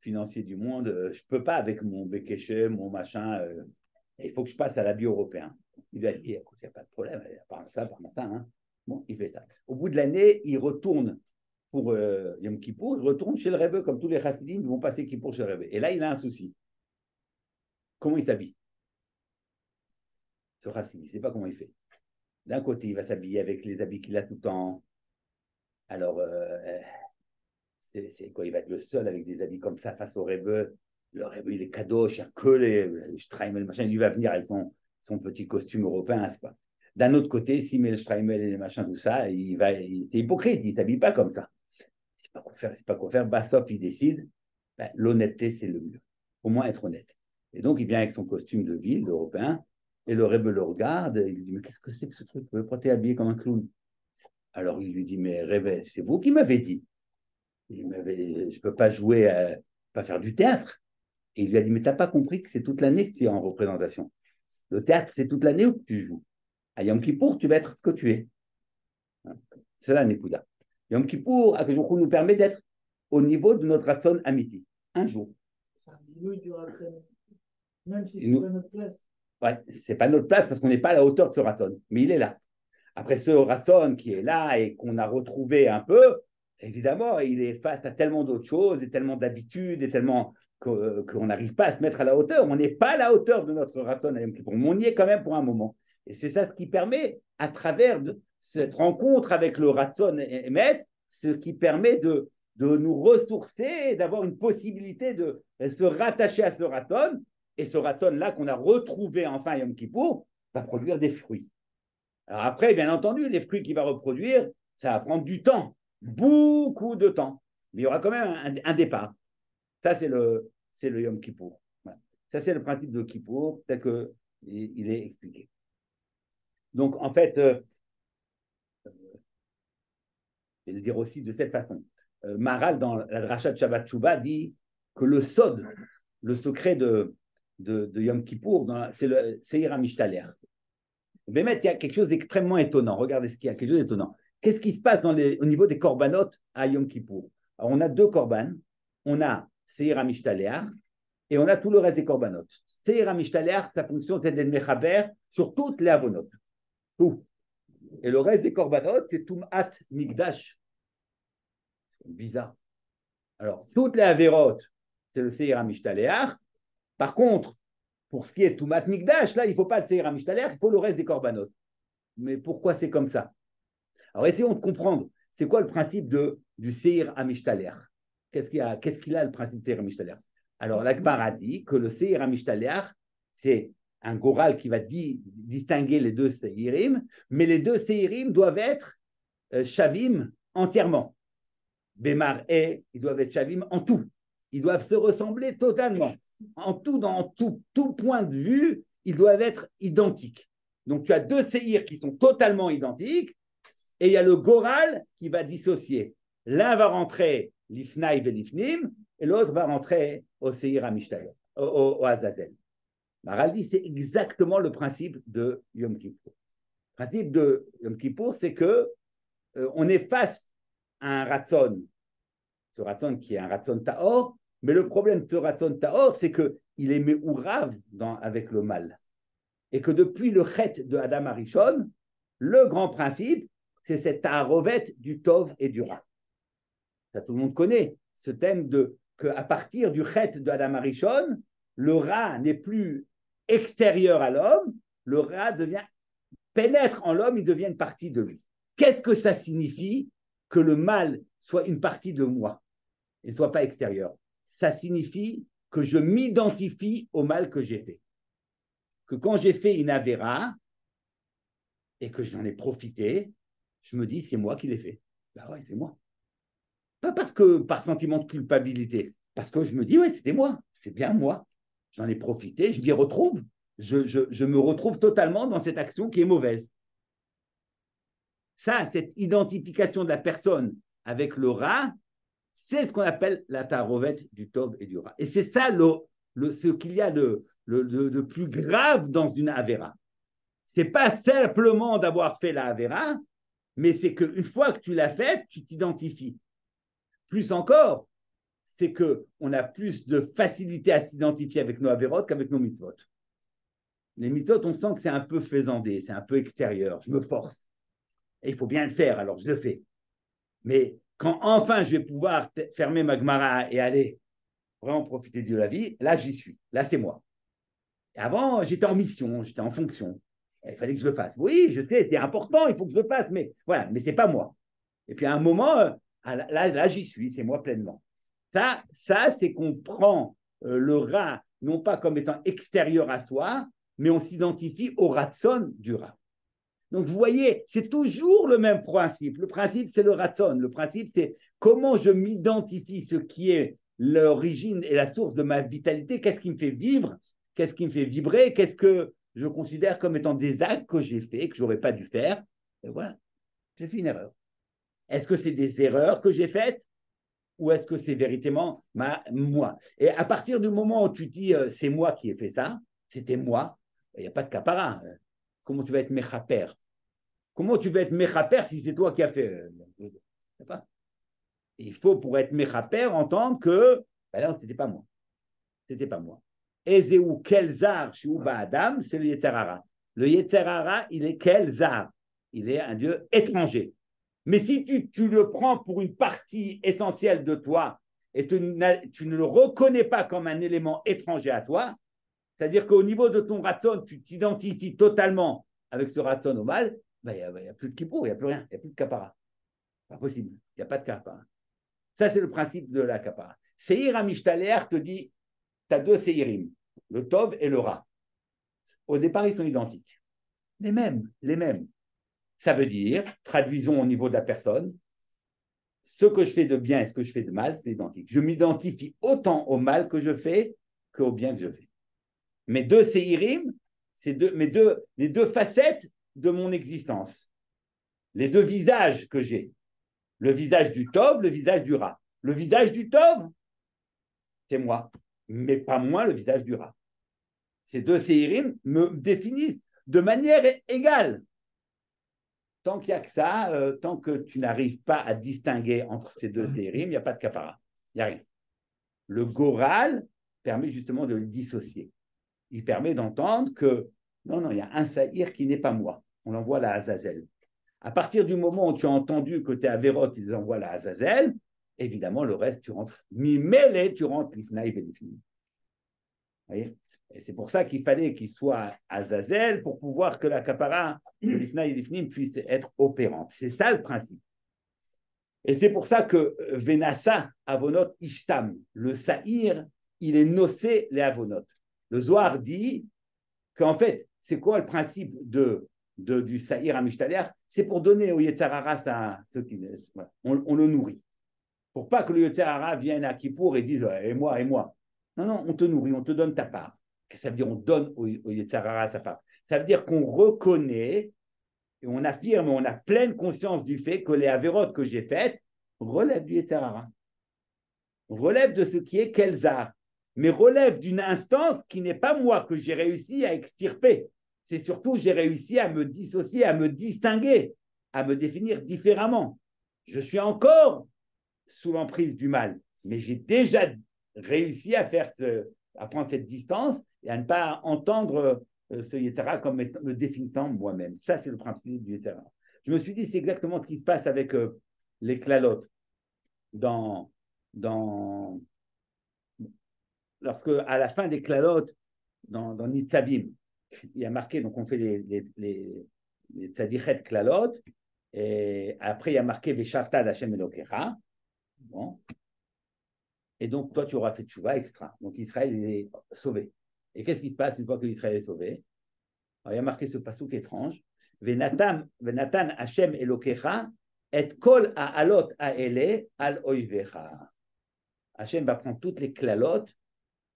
financiers du monde, je ne peux pas avec mon Bekeshe, mon machin, il faut que je passe à l'habit européen. Il lui a dit, écoute, il n'y a pas de problème, par ça, hein. Bon, il fait ça. Au bout de l'année, il retourne pour Yom Kippour, il retourne chez le Rebbe, comme tous les chassidim vont passer Kippour chez le Rebbe. Et là, il a un souci. Comment il s'habille? Ce chassid, il ne sait pas comment il fait. D'un côté, il va s'habiller avec les habits qu'il a tout le temps. Alors, c'est quoi? Il va être le seul avec des habits comme ça face au Rebbe. Le Rebbe, il est kadosh, il n'y a que les Streimel, machin. Il va venir avec son petit costume européen, c'est pas. D'un autre côté, s'il met le Streimel et les machins, tout ça, c'est hypocrite, il ne s'habille pas comme ça. C'est pas quoi faire, c'est pas quoi faire. Bassop, il décide. Ben, l'honnêteté, c'est le mieux. Au moins être honnête. Et donc, il vient avec son costume de ville, européen, et le Rebbe le regarde, il lui dit, mais qu'est-ce que c'est que ce truc? Pourquoi t'es habillé comme un clown? Alors, il lui dit, mais Rebbe, c'est vous qui m'avez dit. Je ne peux pas jouer, pas faire du théâtre. Et il lui a dit, mais tu n'as pas compris que c'est toute l'année que tu es en représentation. Le théâtre, c'est toute l'année où tu joues. À Yom Kippour, tu vas être ce que tu es. C'est la Nekuda. Yom Kippour, Akadosh nous permet d'être au niveau de notre Ratson Amiti. Un jour. C'est un milieu du Ratson. Même si c'est pas notre place. Ouais, c'est pas notre place parce qu'on n'est pas à la hauteur de ce Ratson. Mais il est là. Après ce Ratson qui est là et qu'on a retrouvé un peu, évidemment, il est face à tellement d'autres choses et tellement d'habitudes et tellement qu'on n'arrive pas à se mettre à la hauteur. On n'est pas à la hauteur de notre Ratson à Yom Kippour. Mais on y est quand même pour un moment. Et c'est ça ce qui permet, à travers cette rencontre avec le Ratson Emet, ce qui permet de nous ressourcer et d'avoir une possibilité de se rattacher à ce Ratson. Et ce Ratson-là qu'on a retrouvé enfin à Yom Kippour va produire des fruits. Alors après, bien entendu, les fruits qu'il va reproduire, ça va prendre du temps, beaucoup de temps. Mais il y aura quand même un départ. Ça, c'est le Yom Kippour. Voilà. Ça, c'est le principe de Kippour, tel qu'il est expliqué. Donc, en fait, je vais le dire aussi de cette façon. Maharal, dans la Dracha de Shabbat Shuvah, dit que le sod, le secret de Yom Kippour, c'est le Seir HaMishtaler. Bémet, il y a quelque chose d'extrêmement étonnant. Regardez ce qu'il y a, quelque chose d'étonnant. Qu'est-ce qui se passe au niveau des corbanotes à Yom Kippour? Alors, on a deux korban. On a Seir HaMishtaler et on a tout le reste des corbanotes. Seir HaMishtaler, sa fonction, c'est d'être mechaber sur toutes les avonotes. Tout. Et le reste des corbanotes, c'est Tum'at Mikdash. C'est bizarre. Alors, toutes les avérotes, c'est le Seir HaMishtaler. Par contre, pour ce qui est Tumat Mikdash, là, il ne faut pas le Seir HaMishtaler, il faut le reste des corbanotes. Mais pourquoi c'est comme ça? Alors, essayons de comprendre. C'est quoi le principe du Seir HaMishtaler? Qu'est-ce qu'il a le principe du Seir HaMishtaler? Alors, l'Akbar a dit que le Seir HaMishtaler, c'est un goral qui va distinguer les deux Seirim, mais les deux Seirim doivent être Shavim entièrement. Bémar et, ils doivent être Shavim en tout. Ils doivent se ressembler totalement. En tout, dans tout point de vue, ils doivent être identiques. Donc, tu as deux séirs qui sont totalement identiques et il y a le goral qui va dissocier. L'un va rentrer l'ifnaï et l'ifnim et l'autre va rentrer au séir HaMishtaler, au Azazel. Maharal dit c'est exactement le principe de Yom Kippour. Le principe de Yom Kippour, c'est que on est face à un ratson, ce ratson qui est un ratson tahor, mais le problème de ce ratson tahor, c'est qu'il est me'ourav avec le mal. Et que depuis le chet de Adam Arishon, le grand principe, c'est cette taharovet du tov et du ra. Ça, tout le monde connaît ce thème qu'à partir du chet de Adam Arishon, le ra n'est plus extérieur à l'homme, le ra pénètre en l'homme, il devient une partie de lui. Qu'est-ce que ça signifie que le mal soit une partie de moi et ne soit pas extérieur? Ça signifie que je m'identifie au mal que j'ai fait. Que quand j'ai fait une avéra et que j'en ai profité, je me dis c'est moi qui l'ai fait. Ben ouais, c'est moi. Pas parce que par sentiment de culpabilité, parce que je me dis ouais, c'était moi, c'est bien moi. J'en ai profité, je m'y retrouve. Je me retrouve totalement dans cette action qui est mauvaise. Ça, cette identification de la personne avec le ra, c'est ce qu'on appelle la tarovette du tov et du ra. Et c'est ça ce qu'il y a de plus grave dans une avéra. Ce n'est pas simplement d'avoir fait la avéra, mais c'est qu'une fois que tu l'as faite, tu t'identifies. Plus encore, c'est qu'on a plus de facilité à s'identifier avec nos avérotes qu'avec nos mitzvot. Les mitzvot, on sent que c'est un peu faisandé, c'est un peu extérieur, je me force. Et il faut bien le faire, alors je le fais. Mais quand enfin je vais pouvoir fermer ma Gemara et aller vraiment profiter de la vie, là j'y suis, là c'est moi. Et avant, j'étais en mission, j'étais en fonction. Il fallait que je le fasse. Oui, je sais, c'est important, il faut que je le fasse, mais voilà, mais ce n'est pas moi. Et puis à un moment, là j'y suis, c'est moi pleinement. Ça c'est qu'on prend le rat, non pas comme étant extérieur à soi, mais on s'identifie au ratson du rat. Donc, vous voyez, c'est toujours le même principe. Le principe, c'est le ratson. Le principe, c'est comment je m'identifie, ce qui est l'origine et la source de ma vitalité. Qu'est-ce qui me fait vivre? Qu'est-ce qui me fait vibrer? Qu'est-ce que je considère comme étant des actes que j'ai faits, que je n'aurais pas dû faire? Et voilà, j'ai fait une erreur. Est-ce que c'est des erreurs que j'ai faites? Ou est-ce que c'est véritablement moi? Et à partir du moment où tu dis c'est moi qui ai fait ça, c'était moi, il n'y a pas de capara. Comment tu vas être mechaper? Comment tu vas être mechaper si c'est toi qui as fait? Je ne sais pas. Il faut, pour être mechaper, entendre que ben non, ce n'était pas moi. C'était pas moi. Ezeu Kelzar Shouba Adam, c'est le Yetzerara. Le Yetzerara, il est Kelzar. Il est un dieu étranger. Mais si tu le prends pour une partie essentielle de toi et tu ne le reconnais pas comme un élément étranger à toi, c'est-à-dire qu'au niveau de ton ratson, tu t'identifies totalement avec ce ratson au mal, ben, il n'y a plus de kippour, il n'y a plus rien, il n'y a plus de kapara. Pas possible, il n'y a pas de kapara. Ça, c'est le principe de la kapara. Seir HaMishtaler te dit, tu as deux seirim, le tov et le ra. Au départ, ils sont identiques. Les mêmes. Ça veut dire, traduisons au niveau de la personne, ce que je fais de bien et ce que je fais de mal, c'est identique. Je m'identifie autant au mal que je fais qu'au bien que je fais. Mes deux seirim, les deux facettes de mon existence. Les deux visages que j'ai. Le visage du Tov, le visage du Ra. Le visage du Tov, c'est moi, mais pas moi le visage du Ra. Ces deux séirim me définissent de manière égale. Tant qu'il n'y a que ça, tant que tu n'arrives pas à distinguer entre ces deux séirim, il n'y a pas de kapara. Il n'y a rien. Le Goral permet justement de le dissocier. Il permet d'entendre que non, il y a un saïr qui n'est pas moi. On l'envoie à Azazel. À partir du moment où tu as entendu que tu es Averot, ils envoient à Azazel, évidemment, le reste, tu rentres. Mimele, tu rentres l'ifnaï et l'ifnim. Vous voyez? Et c'est pour ça qu'il fallait qu'il soit Azazel pour pouvoir que la kapara de l'ifnaï et l'ifnim puisse être opérante. C'est ça le principe. Et c'est pour ça que Venasa Avonot Ishtam, le saïr, il est nocé les Avonot. Le Zohar dit qu'en fait, c'est quoi le principe du saïr à Mishtaler? C'est pour donner au Yetzarara à ceux qui naissent. Voilà. On le nourrit. Pour pas que le Yetzarara vienne à Kippour et dise et moi, et moi. Non, on te nourrit, on te donne ta part. Qu'est-ce que ça veut dire on donne au Yetzarara sa part? Ça veut dire qu'on reconnaît et on affirme, on a pleine conscience du fait que les avérotes que j'ai faites relèvent du Yetzarara. Relèvent de ce qui est Kelzar, mais relèvent d'une instance qui n'est pas moi, que j'ai réussi à extirper. C'est surtout j'ai réussi à me dissocier, à me distinguer, à me définir différemment. Je suis encore sous l'emprise du mal, mais j'ai déjà réussi à prendre cette distance et à ne pas entendre ce Yetzara comme me définissant moi-même. Ça, c'est le principe du Yetzara. Je me suis dit, c'est exactement ce qui se passe avec les klalotes lorsque à la fin des klalotes dans Nitzavim, il y a marqué, donc on fait les tzadichet klalot, et après il y a marqué Veshavta d'Hashem Elokecha. Bon. Et donc toi tu auras fait tchouva extra. Donc Israël est sauvé. Et qu'est-ce qui se passe une fois que Israël est sauvé? Alors, il y a marqué ce passouk étrange. Venatan Hashem Elokecha et kol ha'alot ha'ele al oivecha. Hashem va prendre toutes les klalotes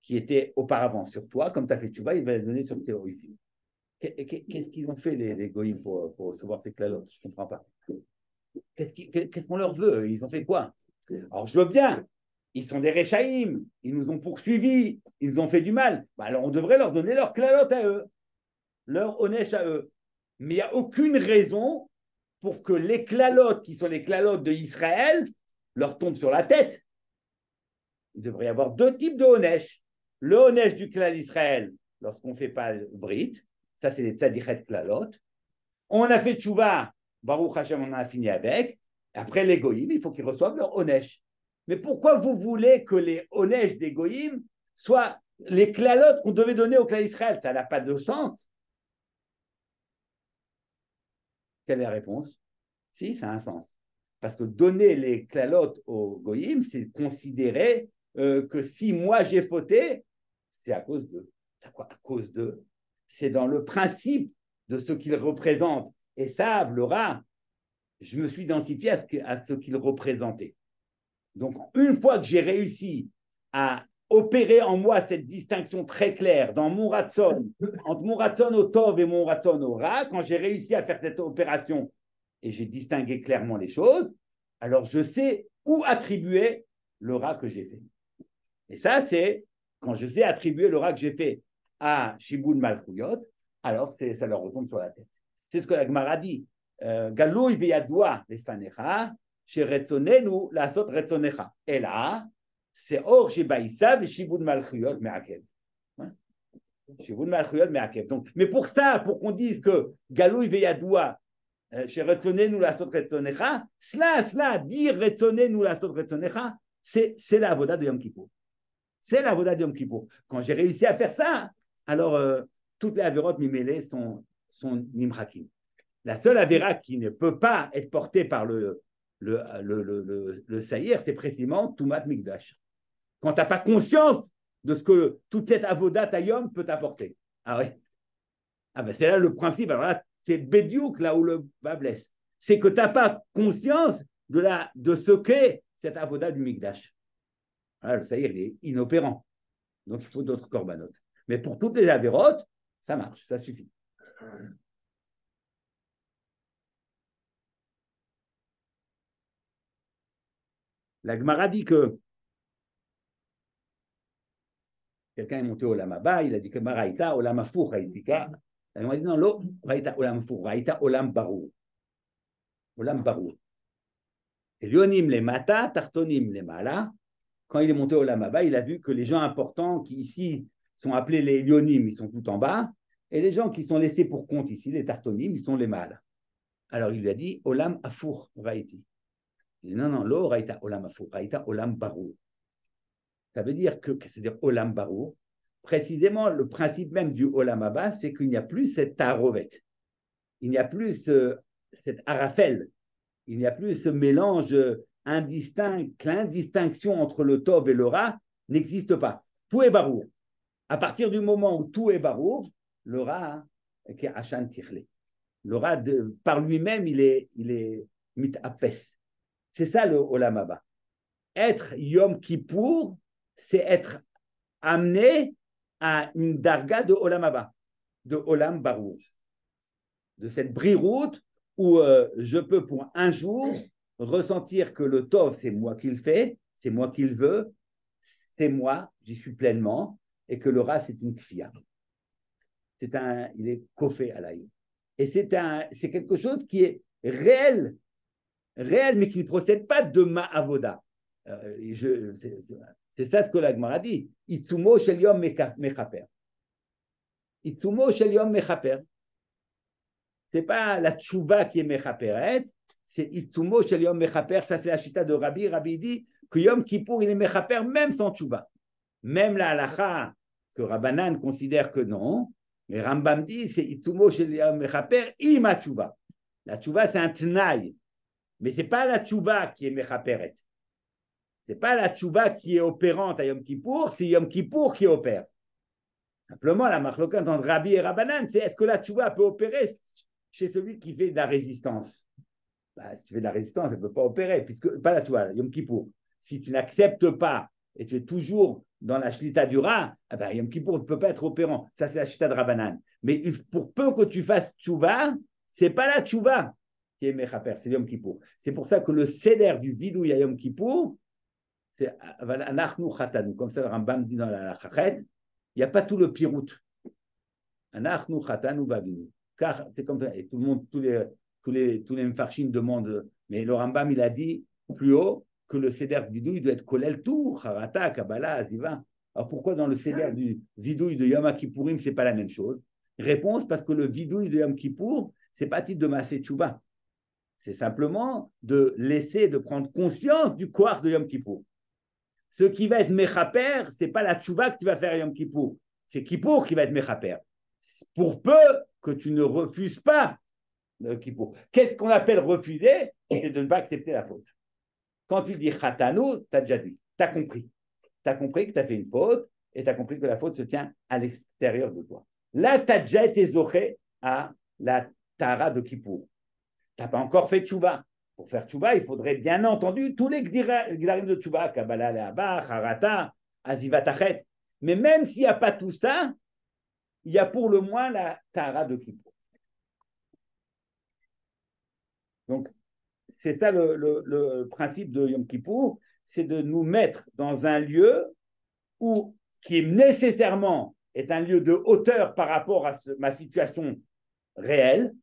qui étaient auparavant sur toi, comme tu as fait tchouva, il va les donner sur tes oivim. Qu'est-ce qu'ils ont fait, les goïms, pour recevoir ces klalotes? Je ne comprends pas. Qu'est-ce qu'on leur veut? Ils ont fait quoi? Alors, je veux bien. Ils sont des réchaïm. Ils nous ont poursuivis. Ils nous ont fait du mal. Alors, on devrait leur donner leur klalote à eux. Leur onesh à eux. Mais il n'y a aucune raison pour que les klalotes, qui sont les klalotes d'Israël, leur tombent sur la tête. Il devrait y avoir deux types de onesh. Le onesh du klal d'Israël, lorsqu'on ne fait pas le brit, ça c'est les tzadichet klalot. On a fait tchouva, Baruch Hashem, on a fini avec. Après les goïms, il faut qu'ils reçoivent leur onesh. Mais pourquoi vous voulez que les onesh des goïms soient les klalotes qu'on devait donner au klal d'Israël? Ça n'a pas de sens. Quelle est la réponse? Si, ça a un sens. Parce que donner les klalotes aux goïms, c'est considérer que si moi j'ai fauté, c'est à cause d'eux. C'est quoi à cause d'eux? C'est dans le principe de ce qu'ils représentent. Et ça, le rat, je me suis identifié à ce qu'ils représentaient. Donc, une fois que j'ai réussi à opérer en moi cette distinction très claire dans mon ratson, entre mon ratson au tov et mon ratson au rat, quand j'ai réussi à faire cette opération et j'ai distingué clairement les choses, alors je sais où attribuer le rat que j'ai fait. Et ça, c'est quand je sais attribuer le rat que j'ai fait à Shibun Malchuyot, alors ça leur retombe sur la tête. C'est ce que la Gemara dit. Galouy veyadoua lefanecha, sheretzonenu lasot retzonecha. Et là, c'est or shebaïsa ve Shibun Malchuyot me'akev. Shibun Malchuyot me'akev. Donc, mais pour ça, pour qu'on dise que Galouy veyadoua sheretzonenu lasot retzonecha, cela, dire retzonenu lasot retzonecha, c'est la avoda de Yom Kippour. C'est la voda de Yom Kippour. Quand j'ai réussi à faire ça, alors toutes les avérotes mimélées sont nimrakim. La seule avéra qui ne peut pas être portée par le saïr, c'est précisément Tumat Mikdash. Quand tu n'as pas conscience de ce que toute cette avoda Tayom peut t'apporter. Ah oui. Ah ben c'est là le principe. Alors là, c'est Bédiouk, là où le bas blesse. C'est que tu n'as pas conscience de ce qu'est cette avoda du Mikdash. Ah, le saïr, il est inopérant. Donc, il faut d'autres corbanotes. Mais pour toutes les avérotes, ça marche, ça suffit. La Gemara dit que quelqu'un est monté au Lamaba, il a dit que Maraïta, Olam Afour, Haïtika. La Gemara dit non, l'eau, Raïta, Olam Afour, Raïta, Olam Barou. Olam Barou. Lyonim les Mata, Tartonim les Mala. Quand il est monté au Lamaba, il a vu que les gens importants qui ici sont appelés les Lyonim, ils sont tout en bas, et les gens qui sont laissés pour compte ici, les Tartonim, ils sont les Mala. Alors il lui a dit Olam Afour, Raïti. Il dit non, non, l'eau, Raïta, Olam Afour, Raïta, Olam Barou. Ça veut dire que, c'est-à-dire Olam Barou, précisément le principe même du Olam Haba, c'est qu'il n'y a plus cette tarovet, il n'y a plus cette arafel, il n'y a plus ce mélange indistinct, l'indistinction entre le Tov et le Ra n'existe pas. Tout est Barou. À partir du moment où tout est Barou, le Ra, qui est Hachan Tirle. Le Ra, par lui-même, il est mitapes. C'est ça le Olam Haba. Être Yom Kippour, c'est être amené à une darga de Olam Haba, de Olam Barou, de cette briroute où je peux pour un jour ressentir que le Tov, c'est moi qui le fais, c'est moi qui le veux, c'est moi, j'y suis pleinement, et que le Ra, c'est une kfia. Il est kofé à l'aïe. Et c'est quelque chose qui est réel, mais qui ne procède pas de ma avoda. C'est ça ce que la Gemara dit. Itsumo shel yom mechaper. Itsumo shel yom mechaper. C'est pas la tchouva qui est mechaperet, c'est Itsumo shel yom mechaper. Ça, c'est la chita de Rabbi. Rabbi dit que Yom Kippour, il est mechaper même sans tchouva. Même la halacha que Rabbanan considère que non, mais Rambam dit c'est Itsumo shel yom mechaper ima tchouva. La tchouva, c'est un tnaï. Mais ce n'est pas la tchouva qui est mechaperet. Ce n'est pas la tchouva qui est opérante à Yom Kippour, c'est Yom Kippour qui opère. Simplement, la marloquette entre Rabbi et Rabbanan, c'est est-ce que la tchouva peut opérer chez celui qui fait de la résistance? Si tu fais de la résistance, elle ne peut pas opérer, puisque pas la tchouva, Yom Kippour. Si tu n'acceptes pas et tu es toujours dans la shlita du Ra, Yom Kippour ne peut pas être opérant. Ça, c'est la shlita de Rabbanan. Mais pour peu que tu fasses tchouva, ce n'est pas la tchouva qui est mechaper, c'est Yom Kippour. C'est pour ça que le seder du vidouille à Yom Kippour, c'est Anachnu Chatanu, comme ça le Rambam dit dans la Chachet, il n'y a pas tout le pirout. Anachnu Chatanu Vavinu. Car c'est comme ça, et tout le monde, tous les Mfarshim demandent, mais le Rambam il a dit plus haut que le seder du vidouille doit être kolel tout, Harata, Kabbalah, Aziva. Alors pourquoi dans le seder du vidouille de Yom Kippourim, ce n'est pas la même chose? Réponse, parce que le vidouille de Yom Kippour, ce n'est pas titre de Maaseh Tchouva. C'est simplement de prendre conscience du koach de Yom Kippour. Ce qui va être mechaper, ce n'est pas la tchouva que tu vas faire à Yom Kippour. C'est Kippour qui va être mechaper. Pour peu que tu ne refuses pas le Kippour. Qu'est-ce qu'on appelle refuser? C'est de ne pas accepter la faute. Quand tu dis chatanu, tu as déjà dit. Tu as compris. Tu as compris que tu as fait une faute et tu as compris que la faute se tient à l'extérieur de toi. Là, tu as déjà été zoché à la tara de Kippour. Tu n'as pas encore fait tchouva. Pour faire tchouva, il faudrait bien entendu tous les gdarim de tchouva, Kabbalah, Le'aba, Harata, Azivat Achet. Mais même s'il n'y a pas tout ça, il y a pour le moins la Tahara de Kippour. Donc, c'est ça le principe de Yom Kippour, c'est de nous mettre dans un lieu qui nécessairement est un lieu de hauteur par rapport à ma situation réelle.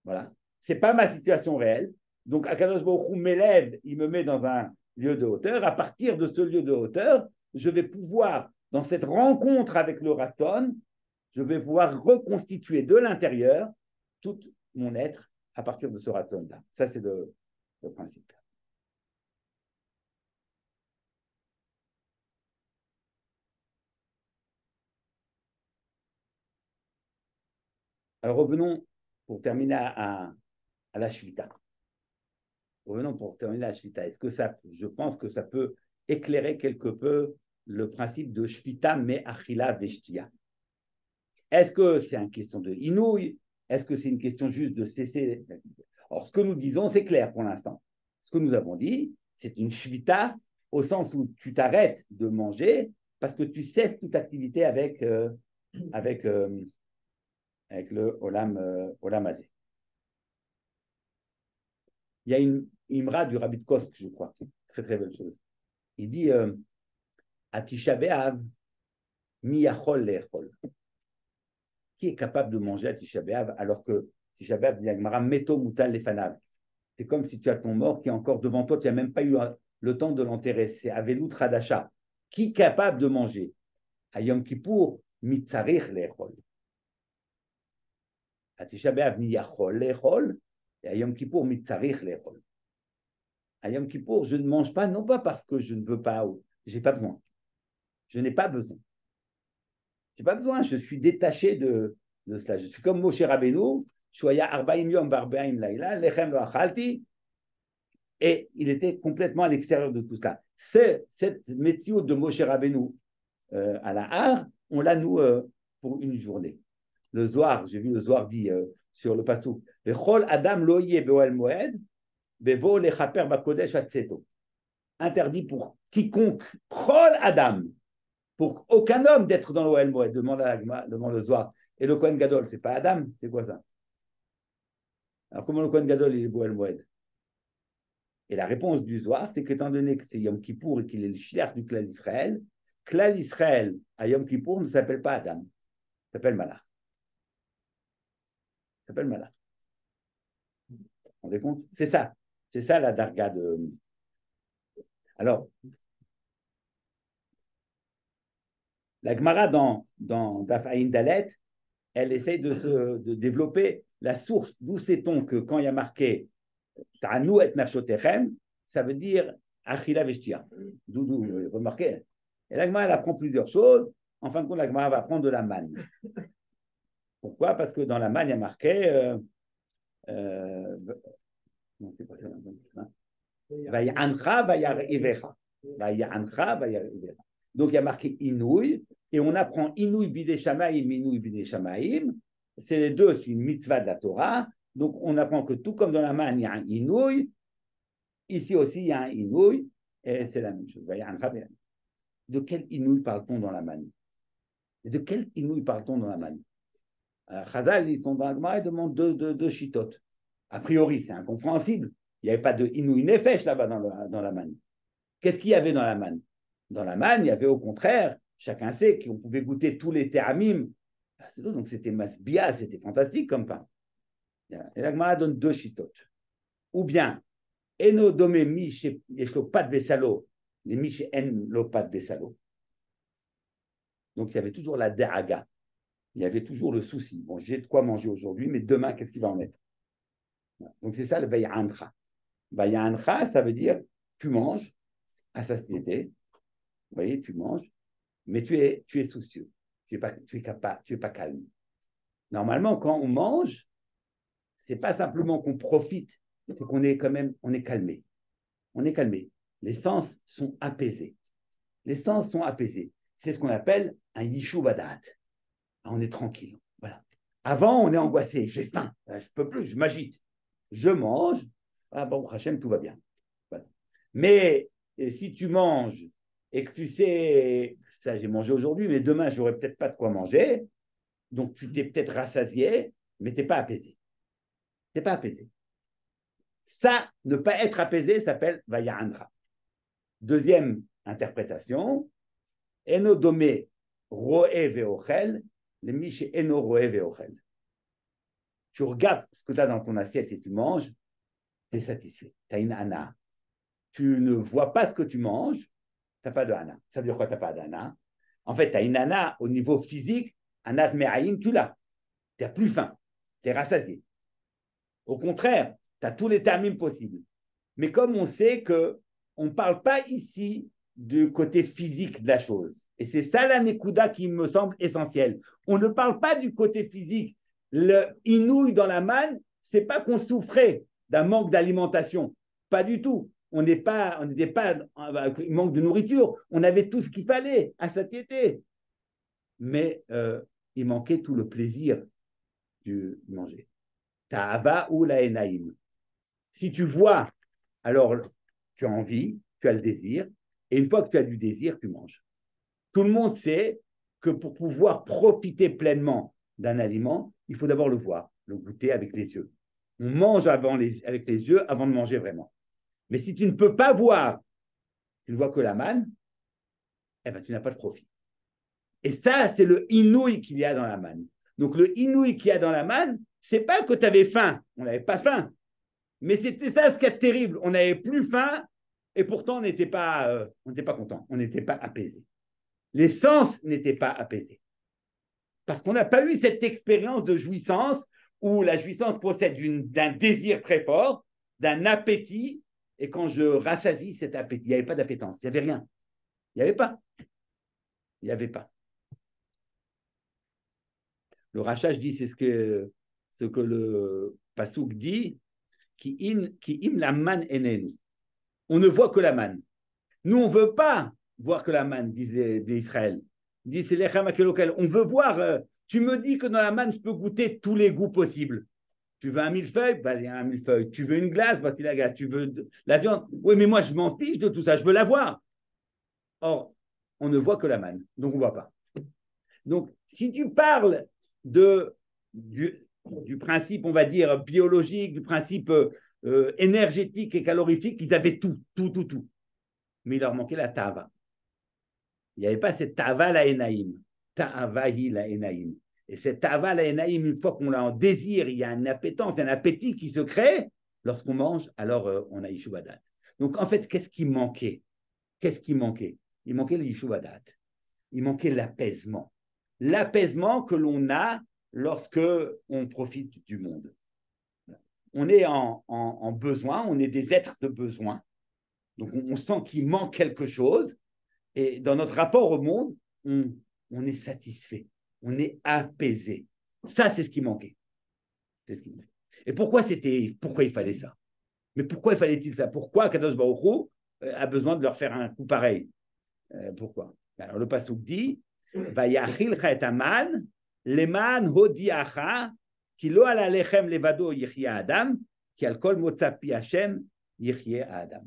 Voilà. Ce n'est pas ma situation réelle. Donc, Akadosh Baruch Hu m'élève, il me met dans un lieu de hauteur. À partir de ce lieu de hauteur, je vais pouvoir, dans cette rencontre avec le Ratzon, je vais pouvoir reconstituer de l'intérieur tout mon être à partir de ce Ratzon-là. Ça, c'est le principe. Alors, revenons pour terminer à la Shvita. Revenons pour terminer la Shvita. Est-ce que je pense que ça peut éclairer quelque peu le principe de Shvita me achila veshtia. Est-ce que c'est une question de inouï? Est-ce que c'est une question juste de cesser? Alors, ce que nous disons, c'est clair pour l'instant. Ce que nous avons dit, c'est une Shvita au sens où tu t'arrêtes de manger parce que tu cesses toute activité avec le Olam Hazé. Il y a une Imra du Rabbi de Kosk, je crois. Très, très belle chose. Il dit à Tisha B'Av, mi yachol le'echol. Qui est capable de manger à Tisha B'Av alors que Tisha B'Av, dit Agmara, meto mutal lefanav. C'est comme si tu as ton mort qui est encore devant toi, tu n'as même pas eu le temps de l'enterrer. C'est Avelut Radasha. Qui est capable de manger? À Yom Kippour, mitzarich le'echol. À Tisha B'Av, mi yachol le'echol. Et à Yom Kippour, mitzarich le'echol. À Yom Kippour, je ne mange pas, non pas parce que je ne veux pas, je n'ai pas besoin. Je n'ai pas besoin. Je n'ai pas besoin, je suis détaché de cela. Je suis comme Moshe Rabbeinu, Shoya Arbaim Yom Barbaim Laila, Lechem Lo Achalti, et il était complètement à l'extérieur de tout cela. Cette méthode de Moshe Rabbeinu à la Har, on l'a nous pour une journée. Le Zohar, j'ai vu le Zohar dit sur le Passouk, Vechol Adam Lo Yeh Be'oel Moed, Bevo Lechaper Bakodesh Atzeto. Interdit pour quiconque, Chol Adam, pour aucun homme d'être dans l'Oel Moed, demande le Zohar. Et le Kohen Gadol, c'est pas Adam, c'est quoi ça? Alors comment le Kohen Gadol il est Oel Moed? Et la réponse du Zohar, c'est qu'étant donné que c'est Yom Kippour et qu'il est le shliach du Klal Israël à Yom Kippour ne s'appelle pas Adam, s'appelle Malach. S'appelle Malach. Vous vous rendez compte? C'est ça la darga de. Alors, la Gemara dans Daf Ayin Dalet, elle essaye de développer la source. D'où sait-on que quand il y a marqué Ta'anu et nafshotechem, ça veut dire Achila Veshtia. D'où, remarquez. Et la Gemara, elle apprend plusieurs choses. En fin de compte, la Gemara va apprendre de la manne. Pourquoi? Parce que dans la manne, il y a marqué. Non, c'est pas ça. Vaya'ancha, vayarivecha. Vaya'ancha, vayarivecha. Donc, il y a marqué Inouï, et on apprend Inouï bidei shamaim, Inouï bidei shamaim. C'est les deux, c'est une mitzvah de la Torah. Donc, on apprend que tout comme dans la manne, il y a un Inouï, ici aussi, il y a un Inouï, et c'est la même chose. De quel Inouï parle-t-on dans la manne? De quel Inouï parle-t-on dans la manne? Chazal, ils sont dans la Gemara, ils demandent deux chitotes. A priori, c'est incompréhensible. Il n'y avait pas de Inouï Nefesh là-bas dans la manne. Qu'est-ce qu'il y avait dans la manne? Dans la manne, il y avait au contraire, chacun sait qu'on pouvait goûter tous les théramim. Donc c'était masbia, c'était fantastique comme pain. Et la Gemara donne deux chitotes. Ou bien, Eno dome mi yeshlo pat besalo, les mi en lo pat besalo. Donc il y avait toujours la da'aga. Il y avait toujours le souci. Bon, j'ai de quoi manger aujourd'hui, mais demain, qu'est-ce qu'il va en être? Donc c'est ça le Vaya'ancha. Vaya'ancha, ça veut dire tu manges à satiété. Vous voyez, tu manges, mais tu es soucieux. Tu es pas calme. Normalement, quand on mange, c'est pas simplement qu'on profite, c'est qu'on est quand même, on est calmé. On est calmé. Les sens sont apaisés. Les sens sont apaisés. C'est ce qu'on appelle un yishuv hadat. On est tranquille. Voilà. Avant, on est angoissé. J'ai faim. Je peux plus. Je m'agite. Je mange. Ah bon, Hachem, tout va bien. Voilà. Mais si tu manges et que tu sais, ça j'ai mangé aujourd'hui, mais demain, j'aurai peut-être pas de quoi manger. Donc, tu t'es peut-être rassasié, mais tu n'es pas apaisé. Tu n'es pas apaisé. Ça, ne pas être apaisé, s'appelle Vaya'ancha. Deuxième interprétation, Eno dome roe ve'ochel, le miche eno roe ve'ochel. Tu regardes ce que tu as dans ton assiette et tu manges, tu es satisfait. Tu as une hana. Tu ne vois pas ce que tu manges, tu n'as pas de hana. Ça veut dire quoi, tu n'as pas de hana? En fait, tu as une hana au niveau physique, hanat me'aïm, tu l'as. Tu n'as plus faim. Tu es rassasié. Au contraire, tu as tous les termes possibles. Mais comme on sait qu'on ne parle pas ici du côté physique de la chose. Et c'est ça la nekuda qui me semble essentielle. On ne parle pas du côté physique. Le inouï dans la manne, ce n'est pas qu'on souffrait d'un manque d'alimentation. Pas du tout. On n'était pas manque de nourriture. On avait tout ce qu'il fallait à satiété. Mais il manquait tout le plaisir de manger. Ta'ava ou la enaïm. Si tu vois, alors tu as envie, tu as le désir, et une fois que tu as du désir, tu manges. Tout le monde sait que pour pouvoir profiter pleinement d'un aliment, il faut d'abord le voir, le goûter avec les yeux. On mange avec les yeux avant de manger vraiment. Mais si tu ne peux pas voir tu ne vois que la manne, eh ben, tu n'as pas de profit. Et ça, c'est le inouï qu'il y a dans la manne. Donc, le inouï qu'il y a dans la manne, c'est pas que tu avais faim. On n'avait pas faim. Mais c'était ça ce qui est terrible. On n'avait plus faim et pourtant on n'était pas content. On n'était pas apaisé. Les sens n'étaient pas apaisés. Parce qu'on n'a pas eu cette expérience de jouissance où la jouissance procède d'un désir très fort, d'un appétit. Et quand je rassasie cet appétit, il n'y avait pas d'appétence. Il n'y avait rien. Il n'y avait pas. Il n'y avait pas. Le rachage dit, c'est ce que le Passouk dit, qui im la manne enenu. On ne voit que la manne. Nous, on ne veut pas voir que la manne, disent les Israël. Ils disent, c'est l'echem akelokel. On veut voir. Tu me dis que dans la manne, je peux goûter tous les goûts possibles. Tu veux un millefeuille? Bah, il y a un millefeuille. Tu veux une glace? Voici la glace. Tu veux la viande? Oui, mais moi, je m'en fiche de tout ça. Je veux la voir. Or, on ne voit que la manne. Donc, on ne voit pas. Donc, si tu parles du principe, on va dire, biologique, du principe énergétique et calorifique, ils avaient tout. Mais il leur manquait la tava. Il n'y avait pas cette tava la enaïm. Ta'avahi la enaïm. Et cette tava la enaïm, une fois qu'on l'a en désir, il y a une appétence, un appétit qui se crée. Lorsqu'on mange, alors on a Yishuvadat. Donc en fait, qu'est-ce qui manquait? Il manquait le Yishuvadat. Il manquait l'apaisement. L'apaisement que l'on a lorsque on profite du monde. On est en besoin, on est des êtres de besoin. Donc on sent qu'il manque quelque chose. Et dans notre rapport au monde, on est satisfait, on est apaisé. Ça, c'est ce qui manquait. Et pourquoi il fallait ça? Mais pourquoi fallait-il ça? Pourquoi Kadosh Baruch Hu a besoin de leur faire un coup pareil? Pourquoi? Alors le pasuk dit, Vayachilcha et aman, leman hodiacha, ki lo ala lechem levado yichya adam, ki al kol motza pi Hashem yichye adam.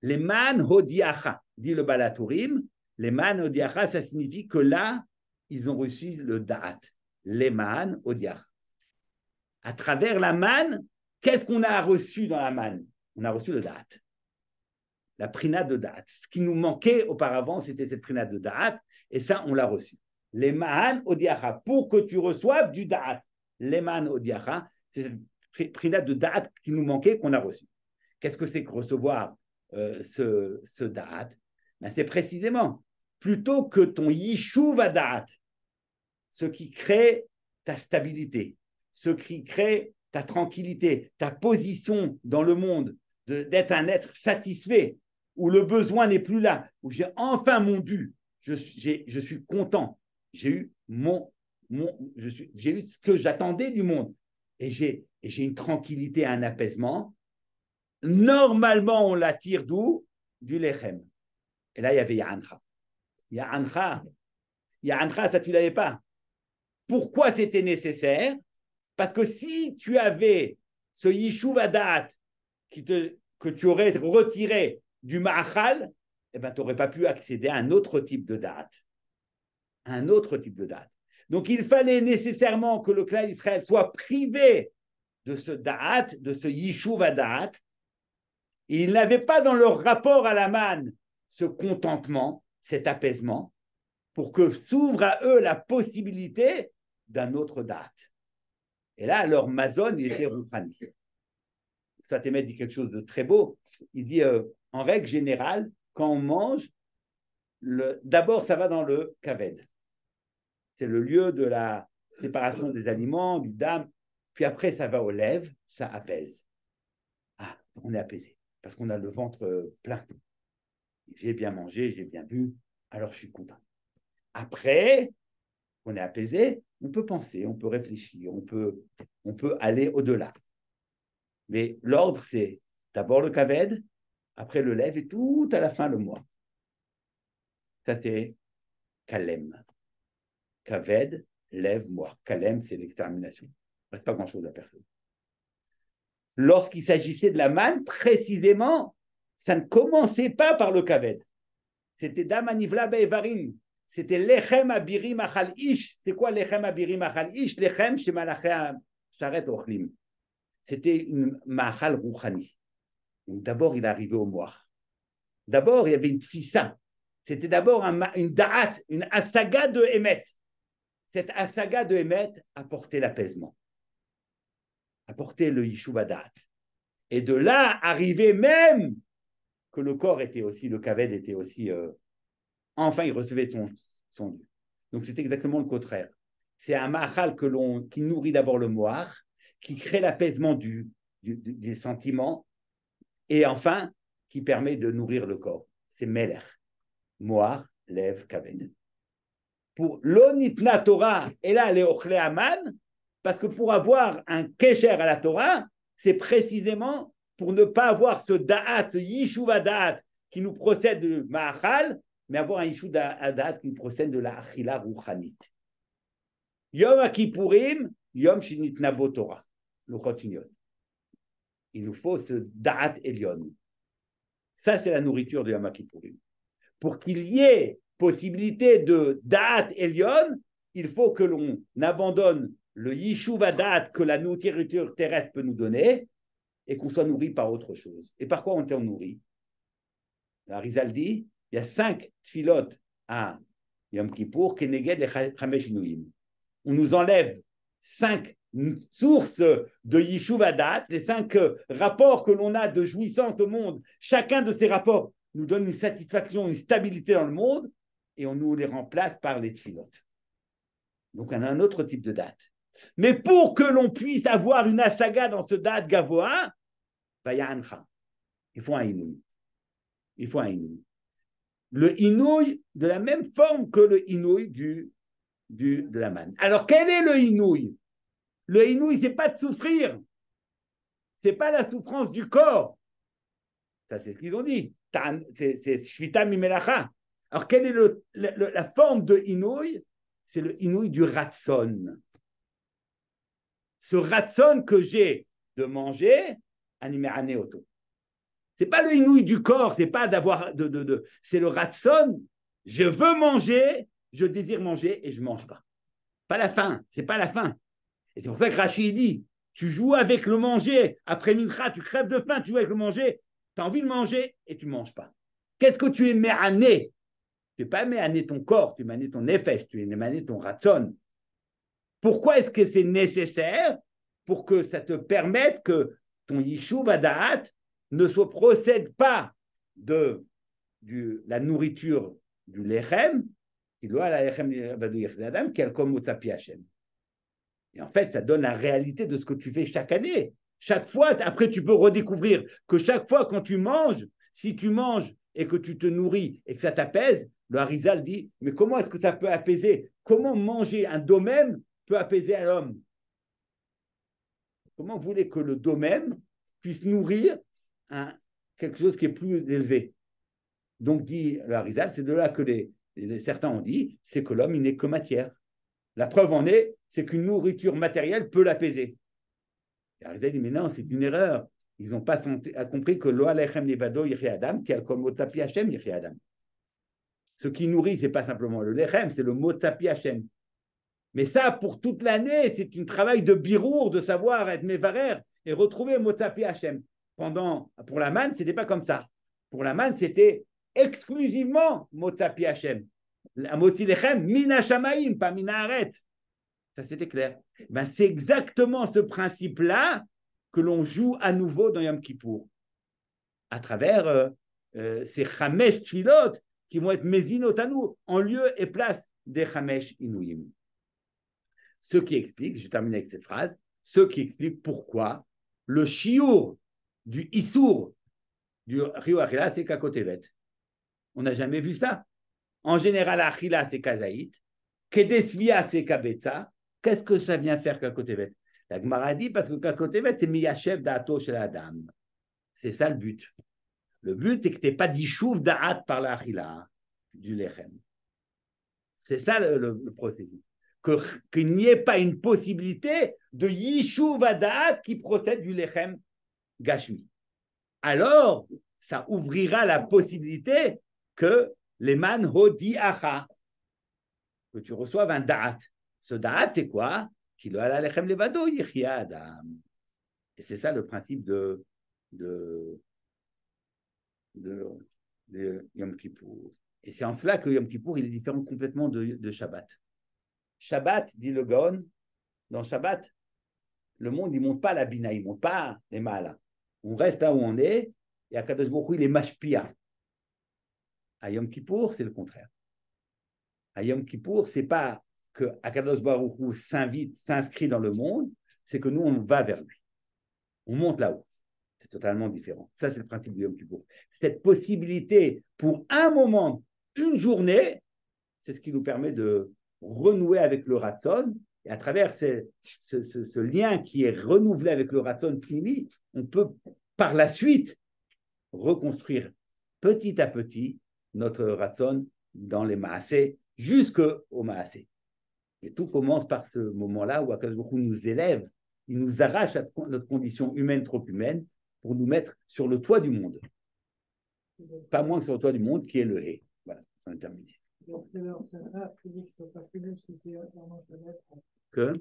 Les man hodiacha, dit le Balatourim, les man hodiacha, ça signifie que là, ils ont reçu le da'at. Les man hodiacha. À travers la manne, qu'est-ce qu'on a reçu dans la manne? On a reçu le da'at. La prina de da'at. Ce qui nous manquait auparavant, c'était cette prina de da'at, et ça, on l'a reçu. Les man hodiacha, pour que tu reçoives du da'at. Les man hodiacha, c'est cette prina de da'at qui nous manquait, qu'on a reçu. Qu'est-ce que c'est que recevoir ce da'at? Ben, c'est précisément, plutôt que ton yishuv da'at, ce qui crée ta stabilité, ce qui crée ta tranquillité, ta position dans le monde, d'être un être satisfait, où le besoin n'est plus là, où j'ai enfin mon dû, je suis content, j'ai eu j'ai eu ce que j'attendais du monde, et j'ai une tranquillité, un apaisement. Normalement, on l'attire d'où? Du lechem. Et là, il y avait Ya'ancha. Ya'ancha, ça, tu ne l'avais pas. Pourquoi c'était nécessaire? Parce que si tu avais ce Yishuv Adat que tu aurais retiré du Ma'achal, eh ben, tu n'aurais pas pu accéder à un autre type de date. Un autre type de date. Donc, il fallait nécessairement que le clan d'Israël soit privé de ce da'at, de ce Yishuv Adat. Ils n'avaient pas dans leur rapport à la manne ce contentement, cet apaisement, pour que s'ouvre à eux la possibilité d'un autre date. Et là, leur mazon, il était Rouhani. Satémet dit quelque chose de très beau. Il dit, en règle générale, quand on mange, d'abord, ça va dans le kaved. C'est le lieu de la séparation des aliments, du dam. Puis après, ça va aux lèvres, ça apaise. Ah, on est apaisé parce qu'on a le ventre plein. J'ai bien mangé, j'ai bien bu, alors je suis content. Après, on est apaisé, on peut penser, on peut réfléchir, on peut aller au-delà. Mais l'ordre, c'est d'abord le kaved, après le lève et tout à la fin le moi. Ça, c'est kalem. Kaved, lève, moi. Kalem, c'est l'extermination. Il ne reste pas grand-chose à personne. Lorsqu'il s'agissait de la manne, précisément, ça ne commençait pas par le kaved. C'était Damanivla Be'evarim. C'était Lechem Abirim Achal Ish. C'est quoi Lechem Abirim Achal Ish? Lechem Shemalachei Sharet Ochlim. C'était une Mahal Rouchani. Donc d'abord, il est arrivé au moire. D'abord, il y avait une tfissa. C'était d'abord une da'at, une asaga de Emet. Cette asaga de Emet apportait l'apaisement, apportait le yishuv da'at. Et de là, arriver même que le corps était aussi, le kaved était aussi, enfin, il recevait son Dieu. Donc c'est exactement le contraire. C'est un mahal qui nourrit d'abord le moire, qui crée l'apaisement des sentiments, et enfin, qui permet de nourrir le corps. C'est Meler, moire, lève, kaved. Pour l'onitna Torah, et là, les ochle aman, parce que pour avoir un kesher à la Torah, c'est précisément pour ne pas avoir ce da'at, yishuva da'at, qui nous procède de ma'achal, mais avoir un yishuva da'at qui nous procède de la achila ruchanit. Yom Kippourim, Yom Shinitna Bo Torah, le Chotinyon. Il nous faut ce da'at elyon. Ça, c'est la nourriture de Yom Kippourim. Pour qu'il y ait possibilité de da'at elyon, il faut que l'on abandonne le yishuva da'at que la nourriture terrestre peut nous donner et qu'on soit nourri par autre chose. Et par quoi on est nourri? La Rizal dit, il y a 5 tfilotes à Yom Kippour, Keneged les Chamesh Inuim. On nous enlève 5 sources de yishuva da'at, les 5 rapports que l'on a de jouissance au monde. Chacun de ces rapports nous donne une satisfaction, une stabilité dans le monde, et on nous les remplace par les tfilotes. Donc on a un autre type de date. Mais pour que l'on puisse avoir une asaga dans ce date gavoa, il faut un inouï. Il faut un inouï. Le inouï de la même forme que le inouï de la manne. Alors quel est le inouï? Le inouï, ce n'est pas de souffrir. Ce n'est pas la souffrance du corps. Ça, c'est ce qu'ils ont dit. C'est shvita mimelacha. Alors, quelle est la forme de inouï? C'est le inouï du ratson. Ce ratson que j'ai de manger, animé anéoto. C'est pas le inouï du corps, c'est pas d'avoir c'est le ratson. Je veux manger, je désire manger et je mange pas. Pas la faim, c'est pas la faim. Et c'est pour ça que Rachid dit, tu joues avec le manger après mincha, tu crèves de faim, tu joues avec le manger, tu as envie de manger et tu ne manges pas. Qu'est-ce que tu es méané? Tu n'es pas méané ton corps, tu es méané ton nefesh, tu es méané ton ratson. Pourquoi est-ce que c'est nécessaire? Pour que ça te permette que ton yishuv da'at ne se procède pas de la nourriture du lechem, et en fait, ça donne la réalité de ce que tu fais chaque année. Chaque fois, après, tu peux redécouvrir que chaque fois, quand tu manges, si tu manges et que tu te nourris et que ça t'apaise, le Harizal dit, mais comment est-ce que ça peut apaiser? Comment manger un domaine peut apaiser un homme? Comment vous voulez que le domaine puisse nourrir quelque chose qui est plus élevé? Donc, dit le Harizal, c'est de là que certains ont dit, c'est que l'homme, il n'est que matière. La preuve en est, c'est qu'une nourriture matérielle peut l'apaiser. Le Harizal dit, mais non, c'est une erreur. Ils n'ont pas compris que lo alechem levado yirei adam, qui al motapi Hashem yirei adam. Ce qui nourrit, ce n'est pas simplement le lechem, c'est le motapi Hashem. Mais ça, pour toute l'année, c'est un travail de birour, de savoir être mévarer et retrouver motapi Hashem. Pour la manne, ce n'était pas comme ça. Pour la manne, c'était exclusivement motapi Hashem. La moti lechem, mina shamaim, pas mina aret. Ça, c'était clair. Ben, c'est exactement ce principe-là que l'on joue à nouveau dans Yom Kippour, à travers ces Chamesh Tfilot qui vont être Mezinot à nous, en lieu et place des Chamesh Inouïm. Ce qui explique, je termine avec cette phrase, ce qui explique pourquoi le Shiur du Issour du Rio Achila, c'est Kakotevet. On n'a jamais vu ça. En général, Achila, c'est Kazaït. Kedesvia, c'est Kabetza. Qu'est-ce que ça vient faire Kakotevet? La Gemara dit parce que Kakotevet, c'est Miyachev Da'ato chez la dame. C'est ça le but. Le but, c'est que tu n'aies pas d'Ishuv Da'at par la Achila, du Lechem. C'est ça le processus. Qu'il n'y ait pas une possibilité de Yishuv Da'at qui procède du Lechem Gashmi. Alors, ça ouvrira la possibilité que les man hodi acha, que tu reçoives un Da'at. Ce Da'at, c'est quoi? Qu'il a la Lechem Levado Yichya Adam. Et c'est ça le principe de de, de Yom Kippour. Et c'est en cela que Yom Kippour, il est différent complètement de Shabbat. Shabbat, dit le Gaon, dans Shabbat, le monde, il ne monte pas la Bina, il ne monte pas les Mahalas. On reste là où on est, et Akadosh Baruch Hu, il est mashpia. À Yom Kippour, c'est le contraire. À Yom Kippour, ce n'est pas que Akadosh Baruch Hu s'invite, s'inscrit dans le monde, c'est que nous, on va vers lui. On monte là-haut. C'est totalement différent. Ça, c'est le principe de Yom Kippour. Cette possibilité, pour un moment, une journée, c'est ce qui nous permet de renouer avec le Ratzon. Et à travers ce lien qui est renouvelé avec le Ratzon Pnimi, on peut, par la suite, reconstruire petit à petit notre Ratzon dans les Maasé, jusqu'au Maasé. Et tout commence par ce moment-là où Akadosh Baruch Hu nous élève, il nous arrache à notre condition humaine trop humaine pour nous mettre sur le toit du monde. Pas moins que sur le toit du monde qui est le Hé. Voilà, on est terminé. Donc, alors, ça va, il dit qu'il ne faut pas plus si c'est vraiment Shabbat. Que